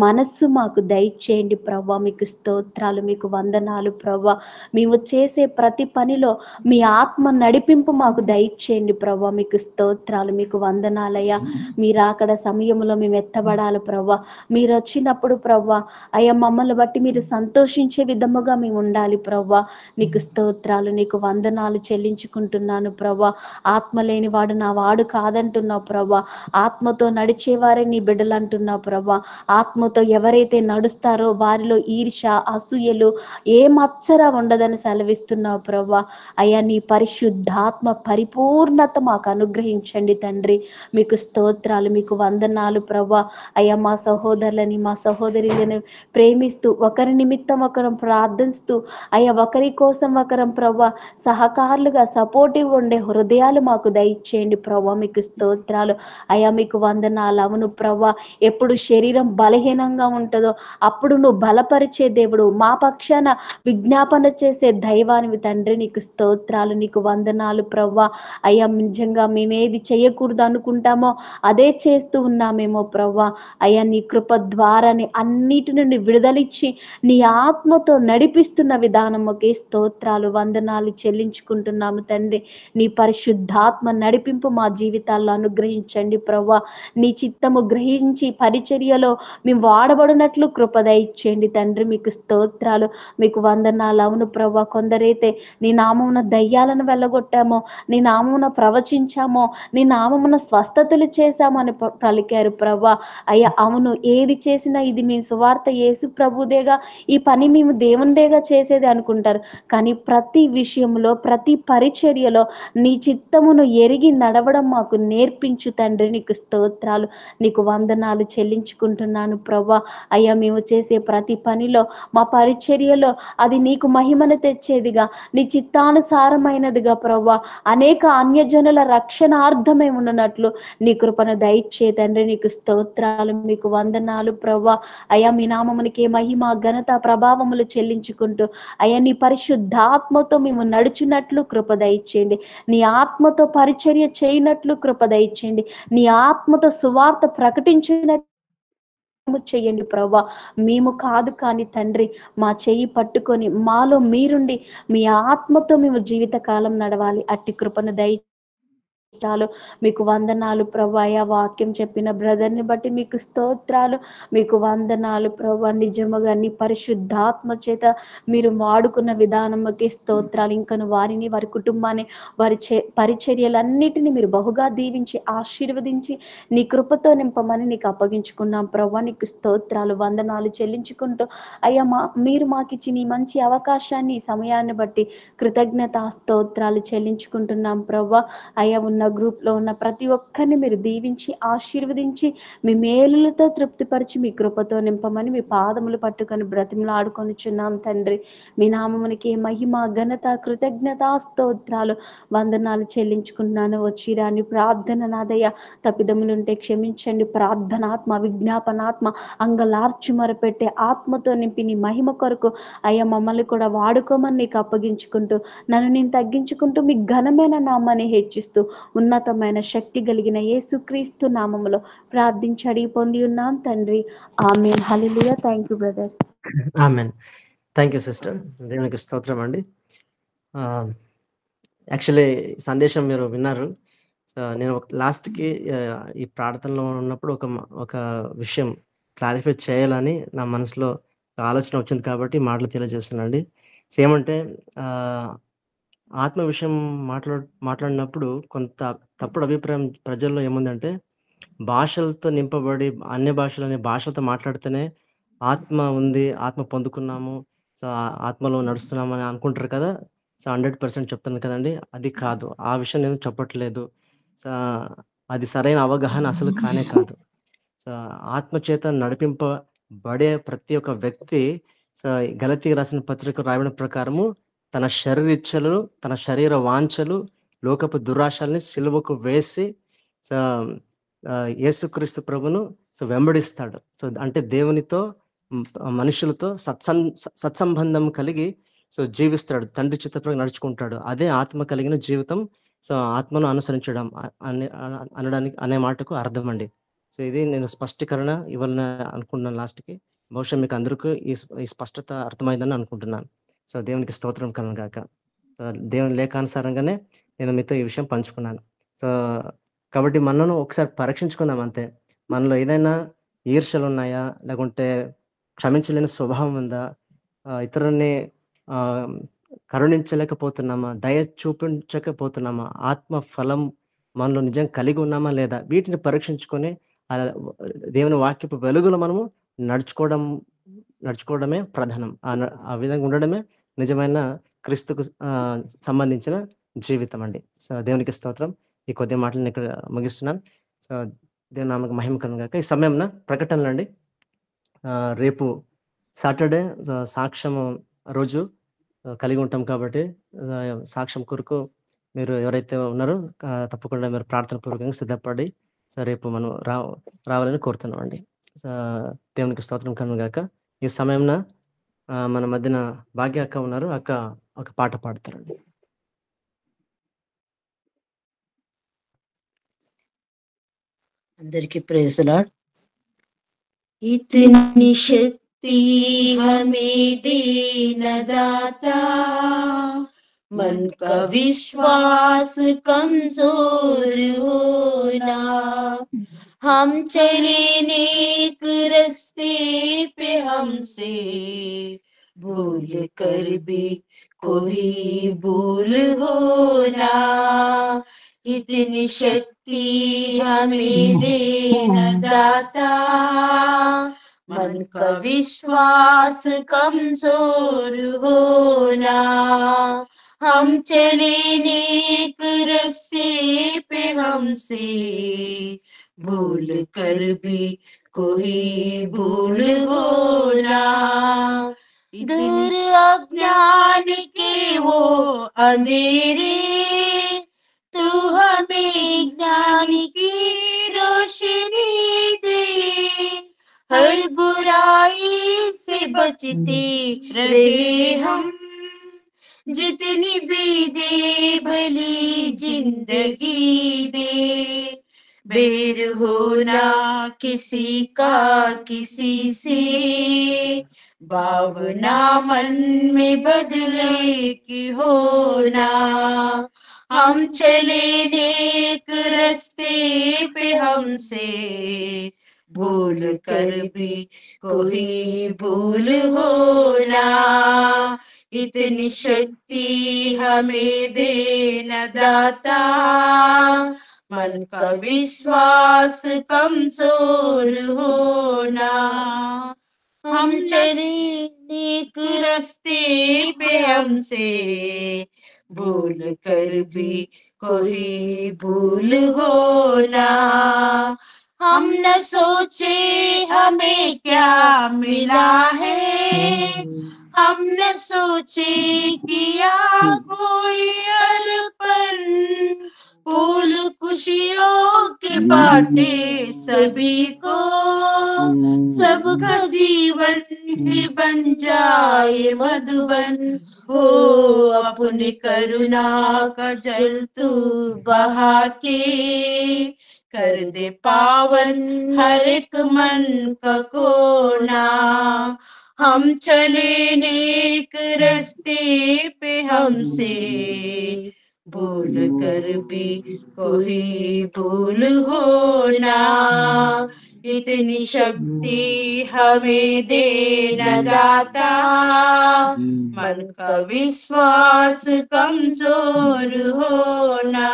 మనస్సు మాకు దయచేయండి ప్రవ్వా. మీకు స్తోత్రాలు, మీకు వందనాలు ప్రవ్వా. మేము చేసే ప్రతి పనిలో మీ ఆత్మ నడిపింపు మాకు దయచేయండి ప్రవ్వా. మీకు స్తోత్రాలు, మీకు వందనాలయ్యా. మీరు అక్కడ సమయంలో మేము ఎత్తబడాలి ప్రవ్వా. మీరు వచ్చినప్పుడు ప్రవ్వా అయ్యా మమ్మల్ని బట్టి మీరు సంతోషించే విధముగా మేము ఉండాలి ప్రవ్వా. నీకు స్తోత్రాలు, నీకు వందనాలు చెల్లించుకుంటున్నాను ప్రవ్వా. ఆత్మ లేని వాడు నా వాడు కాదంటున్నావు ప్రవ్వా. ఆత్మతో నడిచేవారే నీ బిడ్డలు అంటున్నావు ప్రవ్వా. ఆత్మతో ఎవరైతే నడుస్తారో వారిలో ఈర్ష, అసూయలు ఏ మచ్చర ఉండదని సెలవిస్తున్నావు ప్రవ్వా. అయ్యా, నీ పరిశుద్ధాత్మ పరిపూర్ణత మాకు అనుగ్రహించండి తండ్రి. మీకు స్తోత్రాలు, మీకు వందనాలు ప్రవ్వా. అయ్యా, మా సహోదరులని మా సహోదరులను ప్రేమిస్తూ ఒకరి నిమిత్తం ఒకరం ప్రార్థిస్తూ అయ్యా ఒకరి కోసం ఒకరం ప్రవ్వా సహకారులుగా సపోర్టివ్గా ఉండే హృదయాలు మాకు దయచేయండి ప్రవ్వా. మీకు స్తోత్రాలు అయ్యా, మీకు వందనాలు. అవును ప్రవ్వా, ఎప్పుడు శరీరం బలహీనంగా ఉంటుందో అప్పుడు నువ్వు బలపరిచే దేవుడు, మా పక్షాన విజ్ఞాపన చేసే దైవానివి తండ్రి. నీకు స్తోత్రాలు, నీకు వందనాలు ప్రవ్వా. అయ్యా, నిజంగా మేమేది చేయకూడదు అనుకుంటామో అదే చేస్తూ ఉన్నామేమో ప్రవ్వా. అయ్యా, నీ కృప ద్వారానే అన్నిటి నుండి విడుదలిచ్చి నీ ఆత్మతో నడిపిస్తున్న విధానముకే స్తోత్రాలు వందనాలు చెల్లించుకుంటున్నాము తండ్రి. నీ పరిశుద్ధాత్మ నడిపింపు మా జీవితాల్లో అనుగ్రహించండి ప్రవ్వా. నీ చిత్తము గ్రహించి పరిచర్యలో మేము వాడబడినట్లు కృప దయచేయండి తండ్రి. మీకు స్తోత్రాలు, మీకు వందనాలు. అవును ప్రవ్వా, కొందరైతే నీ నామమున దయ్యాలను వెళ్ళగొట్టామో, నీ నామమున ప్రవచించామో, నీ నామమున స్వస్థతలు చేశామని పలికారు ప్రవ్వా. అయ్యా అవును, ఏది చేసినా ఇది మీ సువార్త యేసు ప్రభుదేగా, ఈ పని మేము దేవునిదేగా చేసేది అనుకుంటారు. కానీ ప్రతి విషయంలో, ప్రతి పరిచర్యలో నీ చిత్తమును ఎరిగి నడవడం మాకు నేర్పించు తండ్రి. నీకు స్తోత్రాలు, నీకు వందనాలు చెల్లించుకుంటున్నాను ప్రభా. అయ్యా, మేము చేసే ప్రతి పనిలో, మా పరిచర్యలో అది నీకు మహిమను తెచ్చేదిగా, నీ చిత్తానుసారమైనదిగా ప్రభా, అనేక అన్యజనుల రక్షణార్థమే ఉన్నట్లు నీ కృపను దయచే తండ్రి. నీకు స్తోత్రాలు, మీకు వందనాలు ప్రభా. అయ్యా, మీ నామమునికే మహిమ, ఘనత, ప్రభావములు చెల్లించుకుంటూ అయ్యా, నీ పరిశుద్ధాత్మతో మేము నడుచున్నట్లు కృప దయచేయండి. నీ ఆత్మతో పరిచర్య చేయనట్లు కృప దయచేయండి. నీ ఆత్మతో సువార్త ప్రకటించినట్లు చేయండి ప్రభా. మేము కాదు కానీ తండ్రి, మా చెయ్యి పట్టుకొని మాలో మీరుండి మీ ఆత్మతో మేము జీవితకాలం నడవాలి. అట్టి కృపను చాలు. మీకు వందనాలు ప్రభా. అయ్యా, వాక్యం చెప్పిన బ్రదర్ని బట్టి మీకు స్తోత్రాలు, మీకు వందనాలు ప్రభా. నిజముగా నీ పరిశుద్ధాత్మ చేత మీరు వాడుకున్న విధానముకి స్తోత్రాలు. ఇంకను వారిని, వారి కుటుంబాన్ని, వారి పరిచర్యలన్నిటిని మీరు బహుగా దీవించి ఆశీర్వదించి నీ కృపతో నింపమని నీకు అప్పగించుకున్నాం ప్రభా. నీకు స్తోత్రాలు, వందనాలు చెల్లించుకుంటూ అయ్యా, మీరు మాకు ఇచ్చిన ఈ మంచి అవకాశాన్ని, ఈ సమయాన్ని బట్టి కృతజ్ఞతా స్తోత్రాలు చెల్లించుకుంటున్నాం ప్రభా. అయ్యా, ఉన్న గ్రూప్లో ఉన్న ప్రతి ఒక్కరిని మీరు దీవించి ఆశీర్వదించి మీ మేలులతో తృప్తిపరిచి మీ కృపతో నింపమని మీ పాదములు పట్టుకొని బ్రతిమలాడుకొనిచున్నాం తండ్రి. మీ నామమునికి మహిమ, ఘనత, కృతజ్ఞతా స్తోత్రాలు, వందనాలు చెల్లించుకుంటున్నాను. వచ్చిరాని ప్రార్థన నాదయ్య, తప్పిదములుంటే క్షమించండి. ప్రార్థనాత్మ, విజ్ఞాపనాత్మ, అంగలార్చి మొరపెట్టే ఆత్మతో నింపి నీ మహిమ కొరకు అయ్యా మమ్మల్ని కూడా వాడుకోమని నీకు అప్పగించుకుంటూ, నన్ను నేను తగ్గించుకుంటూ మీ ఘనమైన నామాన్ని హెచ్చిస్తూ ఉన్నతమైన శక్తి కలిగిన యేసుక్రీస్తు నామములో ప్రార్థించి అడిగి పొంది ఉన్నాం తండ్రి. Amen. Hallelujah. Thank you brother. Amen. Thank you sister. దేవునికి స్తోత్రం అండి. యాక్చువల్లీ సందేశం మీరు విన్నారు. నేను లాస్ట్కి ఈ ప్రార్థనలో ఉన్నప్పుడు ఒక విషయం క్లారిఫై చేయాలని నా మనసులో ఆలోచన వచ్చింది కాబట్టి మాటలు తెలియజేస్తున్నానండి. ఏమంటే ఆత్మ విషయం మాట్లాడినప్పుడు కొంత తప్పుడు అభిప్రాయం ప్రజల్లో ఏముందంటే, భాషలతో నింపబడి అన్య భాషలనే భాషలతో మాట్లాడితేనే ఆత్మ ఉంది, ఆత్మ పొందుకున్నాము, సో ఆత్మలో నడుస్తున్నామని అనుకుంటారు కదా. సో 100% చెప్తాను కదండి, అది కాదు. ఆ విషయం నేను చెప్పట్లేదు. సో అది సరైన అవగాహన అసలు కానే కాదు. సో ఆత్మ చేత నడిపింపబడే ప్రతి ఒక్క వ్యక్తి, సో గలతీ రాసిన పత్రిక రాయబడిన ప్రకారము తన శరీరిచ్చలు, తన శరీర వాంఛలు, లోకపు దురాశల్ని సిలువకు వేసి సో యేసుక్రీస్తు ప్రభును సో వెంబడిస్తాడు. సో అంటే దేవునితో, మనుషులతో సత్సంబంధం కలిగి సో జీవిస్తాడు, తండ్రి చిత్త ప్రకారం నడుచుకుంటాడు. అదే ఆత్మ కలిగిన జీవితం. సో ఆత్మను అనుసరించడం అనడానికి అనే మాటకు అర్థం అండి. సో ఇది నేను స్పష్టీకరణ ఇవ్వాలని అనుకుంటున్నాను లాస్ట్కి. బహుశా మీకు అందరికీ ఈ స్పష్టత అర్థమైందని అనుకుంటున్నాను. సో దేవునికి స్తోత్రం కలను గాక. సో దేవుని లేఖానుసారంగానే నేను మీతో ఈ విషయం పంచుకున్నాను. సో కాబట్టి మనను ఒకసారి పరీక్షించుకుందాం అంతే. మనలో ఏదైనా ఈర్ష్యలు ఉన్నాయా, లేకుంటే క్షమించలేని స్వభావం ఉందా, ఇతరుల్ని కరుణించలేకపోతున్నామా, దయ చూపించకపోతున్నామా, ఆత్మ ఫలం మనలో నిజంగా కలిగి ఉన్నామా లేదా, వీటిని పరీక్షించుకొని దేవుని వాక్యపు వెలుగులో మనము నడుచుకోవడమే ప్రధానం. ఆ విధంగా ఉండడమే నిజమైన క్రీస్తుకు సంబంధించిన జీవితం అండి. సో దేవునికి స్తోత్రం. ఈ కొద్ది మాటలను ఇక్కడ ముగిస్తున్నాను. సో దేవుని నామమునకు మహిమ కలుగును గాక. ఈ సమయంలో ప్రకటనలు అండి. రేపు సాటర్డే సాక్ష్యము రోజు కలిగి ఉంటాం కాబట్టి సాక్ష్యం కొరకు మీరు ఎవరైతే ఉన్నారో తప్పకుండా మీరు ప్రార్థన పూర్వకంగా సిద్ధపడి సో రేపు మనం రావాలని కోరుతున్నాం అండి. దేవునికి స్తోత్రం కలుగును గాక. ఈ సమయంలో మన మధ్యన భాగ్య అక్క ఉన్నారు. అక్క ఒక పాట పాడతారండి. అందరికీ ప్రైజ్ ది లార్డ్. इतनी शक्ति हमें देना दाता, मन का विश्वास कमजोर होना, हम चले नेक रास्ते पे हमसे भूल कर भी कोई भूल होना, इतनी शक्ति हमें देना दाता, मन का विश्वास कमजोर होना। हम चले नेक रास्ते पे, हमसे भूल कर भी कोई भूल होना। दूर अज्ञान के वो अंधेरे, तू हमें ज्ञान की रोशनी दे। हर बुराई से बचते रहे हम, जितनी भी दे भली जिंदगी दे। बेर होना किसी का किसी से, भावना मन में बदले की होना। हम चले नेक रास्ते पे, हमसे भूल कर भी कोई भूल होना। इतनी शक्ति हमें देना दाता, मन का विश्वास कमजोर होना। हम चले नेक रास्ते पे, हमसे भूल कर भी कोई भूल होना। हम न सोचे हमें क्या मिला है, हम न सोचे किया कोई अर्पण। फूल खुशियों के बाटे सभी को, सबका जीवन ही बन जाए मधुबन। हो अपनी करुणा का जल तू बहा के, कर दे पावन हर एक मन का कोना। हम चले नेक रास्ते पे, हमसे भूल कर भी कोई भूल होना। इतनी शक्ति हमें देना दाता, मन का विश्वास कमजोर होना।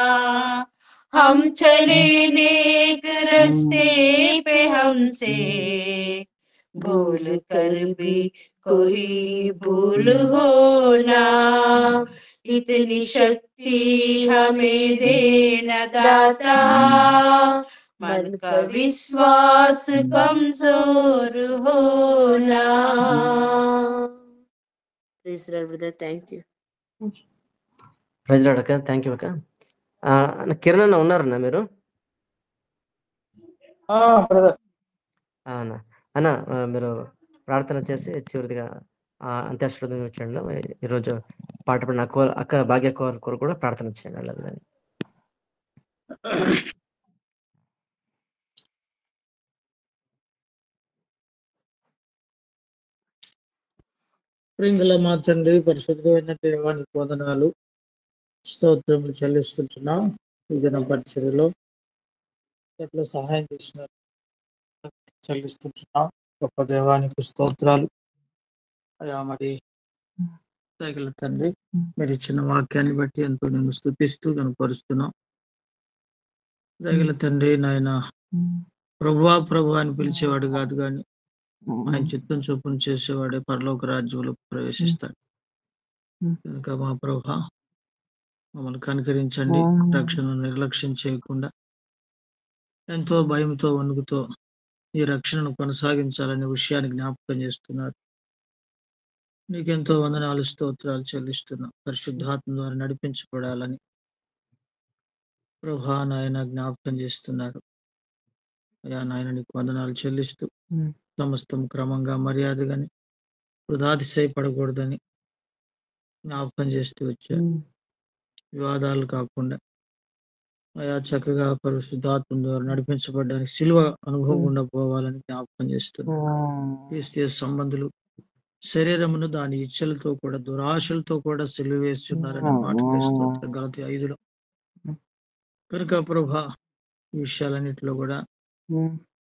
हम चले नेक रास्ते पे, हमसे भूल कर भी कोई भूल होना। इतनी शक्ति हमें देना दाता, मन का विश्वास कमजोर होना। Brother, thank you. Praise lord అక్క, థ్యాంక్ యూ అక్క. అన్న కిరణ్ అన్న ఉన్నారన్నా మీరు? బ్రదర్. అన్న అన్న మీరు ప్రార్థన చేసి చివరిదిగా అంత్యాశ్రద్ధం వచ్చేయండి. ఈరోజు పాట పడిన అక్క భాగ్య కొరకు కూడా ప్రార్థన చేయండి. అలాగే ప్రింగల మా తండ్రి, పరిశుద్ధమైన దేవానికి వందనాలు, స్తోత్రములు చెల్లిస్తుంటున్నాం. ఈ దిన పరిచర్యలో ఎట్లా సహాయం చేసినారు చెల్లిస్తుంటున్నాం. గొప్ప దేవానికి స్తోత్రాలు అయా. మరి తగిన తండ్రి, మీరు ఇచ్చిన వాక్యాన్ని బట్టి ఎంతో నేను స్తుతిస్తూ కనపరుస్తున్నాం. తగిన తండ్రి, నాయన ప్రభు అని పిలిచేవాడు కాదు, కానీ ఆయన చిత్తం చొప్పున చేసేవాడే పరలోక రాజ్యంలో ప్రవేశిస్తాడు. కనుక మా ప్రభా, మమ్మల్ని కనికరించండి. రక్షణ నిర్లక్ష్యం చేయకుండా ఎంతో భయంతో వణుకుతో ఈ రక్షణను కొనసాగించాలనే విషయాన్ని జ్ఞాపకం చేస్తున్నారు. నీకెంతో వందనాలు, స్తోత్రాలు చెల్లిస్తున్నాం. పరిశుద్ధాత్మ ద్వారా నడిపించబడాలని ప్రభా నాయన జ్ఞాపకం చేస్తున్నారు. అయా నాయన, నీకు వందనాలు చెల్లిస్తూ సమస్తం క్రమంగా మర్యాదగాని వృధాతిశయపడకూడదని జ్ఞాపకం చేస్తూ వచ్చారు. వివాదాలు కాకుండా అయా చక్కగా పరిశుద్ధాత్మ ద్వారా నడిపించబడ్డానికి సిలువ అనుభవం గుండా పోవాలని జ్ఞాపకం చేస్తున్నారు. క్రీస్తు సంబంధులు శరీరమును దాని ఇచ్చలతో కూడా దురాశలతో కూడా సిలువ వేస్తున్నారని మాట వేస్తున్నారు గలతీ 5లో. కనుక ప్రభా, ఈ విషయాలన్నింటిలో కూడా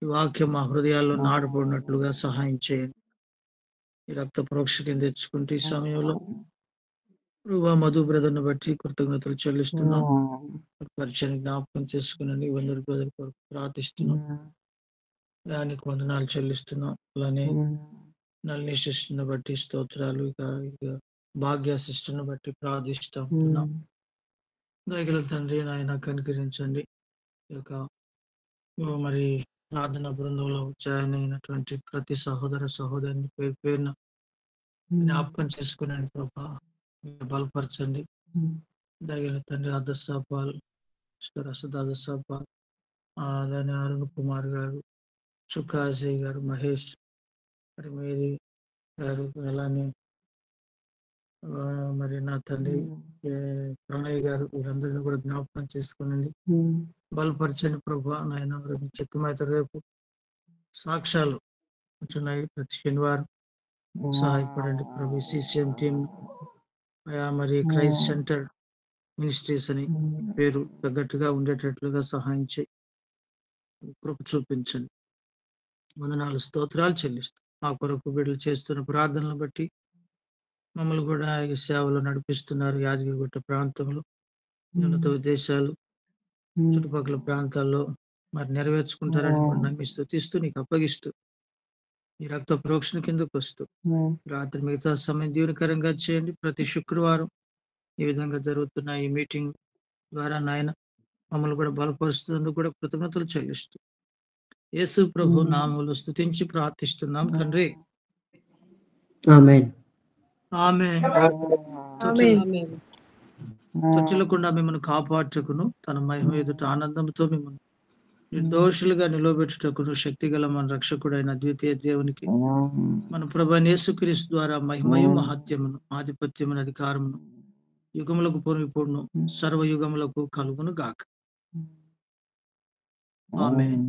ఈ వాక్యం మా హృదయాల్లో నాటబడినట్లుగా సహాయం చేయండి. ఈ రక్త ప్రోక్ష కింద తెచ్చుకుంటే ఈ సమయంలో ప్రభా మధు బ్రదర్ను బట్టి కృతజ్ఞతలు చెల్లిస్తున్నాం. పరిచయం జ్ఞాపకం చేసుకుని వందరు బ్రదర్ కొరకు ప్రార్థిస్తున్నాం. దానికి వందనాలు చెల్లిస్తున్నాం. అలానే నల్ని సిస్టర్ని బట్టి స్తోత్రాలు. ఇక భాగ్య సిస్టర్ని బట్టి ప్రార్థిస్తూ ఉంటున్నాం. దయగల తండ్రి నాయన కనికరించండి. ఈ యొక్క మరి ప్రార్థన బృందంలో జాయిన్ అయినటువంటి ప్రతి సహోదర సహోదరిని పేరు పేరున జ్ఞాపకం చేసుకునండి ప్రభా, మీరు బలపరచండి. దయగల తండ్రి అదర్సాపాల్ అసద్ అదర్సాపాల్, దాని అరుణ్ కుమార్ గారు, చుక్కా అజయ్ గారు, మహేష్, మరి మేరీ గారు, అలానే మరి నా తండ్రి ప్రణయ్ గారు, వీరందరినీ కూడా జ్ఞాపకం చేసుకునండి, బలపరచండి ప్రభా. నాయన చిత్తమైతే రేపు సాక్ష్యాలు ఉంటున్నాయి, ప్రతి శనివారం సహాయపడండి ప్రభు. CCM టీం మరి క్రైస్ట్ సెంటర్ మినిస్ట్రీస్ అని పేరు తగ్గట్టుగా ఉండేటట్లుగా సహాయం చేయి, కృప చూపించండి. వందనాలు స్తోత్రాలు చెల్లిస్తాం. మా కొరకు బిడ్డలు చేస్తున్న ప్రార్థనలు బట్టి మమ్మల్ని కూడా ఈ సేవలు నడిపిస్తున్నారు. యాదగిరిగుట్ట ప్రాంతంలో, ఉన్నత ఉద్దేశాలు చుట్టుపక్కల ప్రాంతాల్లో మరి నెరవేర్చుకుంటారని కూడా నమ్మి స్తుతిస్తూ నీకు అప్పగిస్తూ ఈ రక్త ప్రోక్షణ కిందకు వస్తూ రాత్రి మిగతా సమయం దీవెనకరంగా చేయండి. ప్రతి శుక్రవారం ఈ విధంగా జరుగుతున్న ఈ మీటింగ్ ద్వారా నాయన మమ్మల్ని కూడా బలపరుస్తున్నందుకు కూడా కృతజ్ఞతలు చెల్లిస్తూ యేసు ప్రభు నామములో స్తుతించి ప్రార్థిస్తున్నాం తండ్రి. ఆమేన్. ఆమేన్. తొట్టిల్లకుండా మిమ్మల్ని కాపాడుటకును తన మహిమ ఎదుట ఆనందంతో మిమ్మల్ని నిర్దోషులుగా నిలబెట్టుటకును శక్తిగల మన రక్షకుడైన ద్వితీయ దేవునికి మన ప్రభువైన యేసుక్రీస్తు ద్వారా మహిమయు మహత్యమును ఆధిపత్యమును అధికారమును యుగములకు పూర్వమును సర్వయుగములకు కలుగును గాక. ఆమేన్.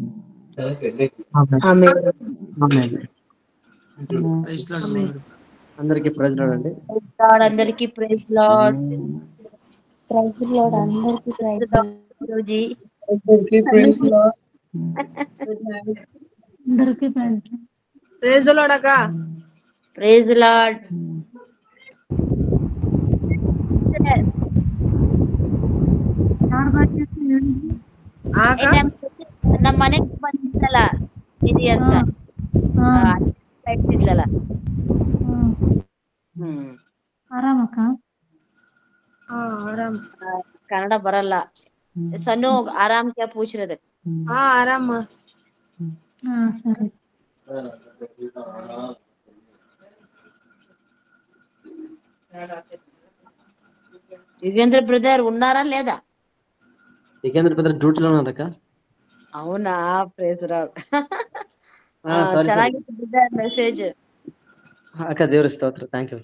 Praise lord brother. అందరికీ ప్రైజ్ లార్డ్ అండి. అందరికీ ప్రైజ్ లార్డ్. ప్రైజ్ లార్డ్, అందరికీ ప్రైజ్ లార్డ్. గురూజీ ప్రైజ్ లార్డ్ అక్క. Praise lord. ನಮ್ಮ ಮನೆಗೆ ಬಂದಿದ್ದಲ್ಲ ನಿಧಿ ಅಂತ ಇಡ್ಲಲ್ಲ. ಆರಾಮಕ್ಕ? ಆರಾಮ್. ಕನ್ನಡ ಬರಲ್ಲ. ಸನ್ನು ಆರಾಮ್ ಕ್ಯಾ ಪೂछ ರहे थे? ಆರಾಮ. సరే. యుగేంద్ర బ్రదర్ ఉన్నారా లేదా? యుగేంద్ర బ్రదర్ డ్యూటీలో ఉన్నారక్క. అవునా? Praise lord. సారీ ಚೆನ್ನಾಗಿತ್ತು ಬ್ರದರ್ ಮೆಸೇಜ್. అక్క, దేవుని స్తోత్రం. Thank you.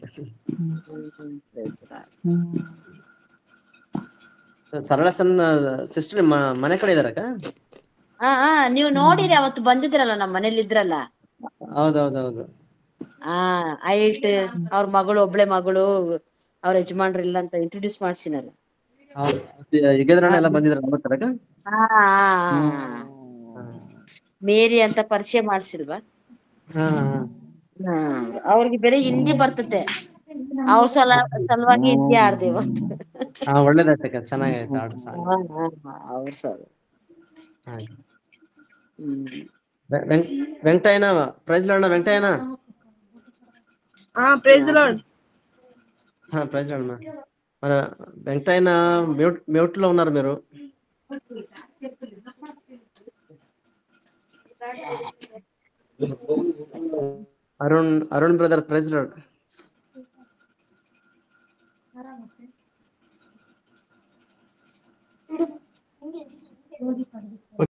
ಸರಳ ಸಣ್ಣ ಸಿಸ್ಟರ್ ಮನೆ ಕಡೆ ಇದಾರಕ್ಕ? ನೀವು ನೋಡಿರಿ, ಅವತ್ತು ಬಂದಿದ್ರಲ್ಲ ನಮ್ಮ ಮನೇಲಿ ಇದ್ರಲ್ಲ. ಹೌದೌದೌದು. ಐಟ್ ಅವ್ರ ಮಗಳು, ಒಬ್ಳೆ ಮಗಳು, ಅವ್ರ ಯಜಮಾನ್ರು ಇಲ್ಲ ಅಂತ ಇಂಟ್ರೊಡ್ಯೂಸ್ ಮಾಡ್ಸಿನಲ್ಲ. ಯುಗೇಂದ್ರಣ್ಣ ಎಲ್ಲ ಬಂದಿದ್ರ ಗೊತ್ತಕ್ಕ? ಮೇರಿ ಅಂತ ಪರಿಚಯ ಮಾಡ್ಸಿಲ್ವಾ? ಅವ್ರಿಗೆ ಬೇರೆ ಹಿಂದಿ ಬರ್ತತೆ. ಅವ್ರ ಸಲುವಾಗಿ ಹಿಂದಿ ಆಡ್ದೆ ಇವತ್ತು. ಒಳ್ಳೇದಾಯ್ತಕ್ಕ, ಚೆನ್ನಾಗೈತೆ ಆರ್ಡರ್ ಸಾಂಗ್. ಅವ್ರ ಸಲ వెంకటయ్యన ప్రైజ్ లార్డ్. వెంకటయ్యన ప్రైజ్ లార్డ్. Praise lord. మన వెంకటయ్యన మ్యూట్ లో ఉన్నారు మీరు. Arun brother praise lord. ಹೋಗಿ ಪಡೆದು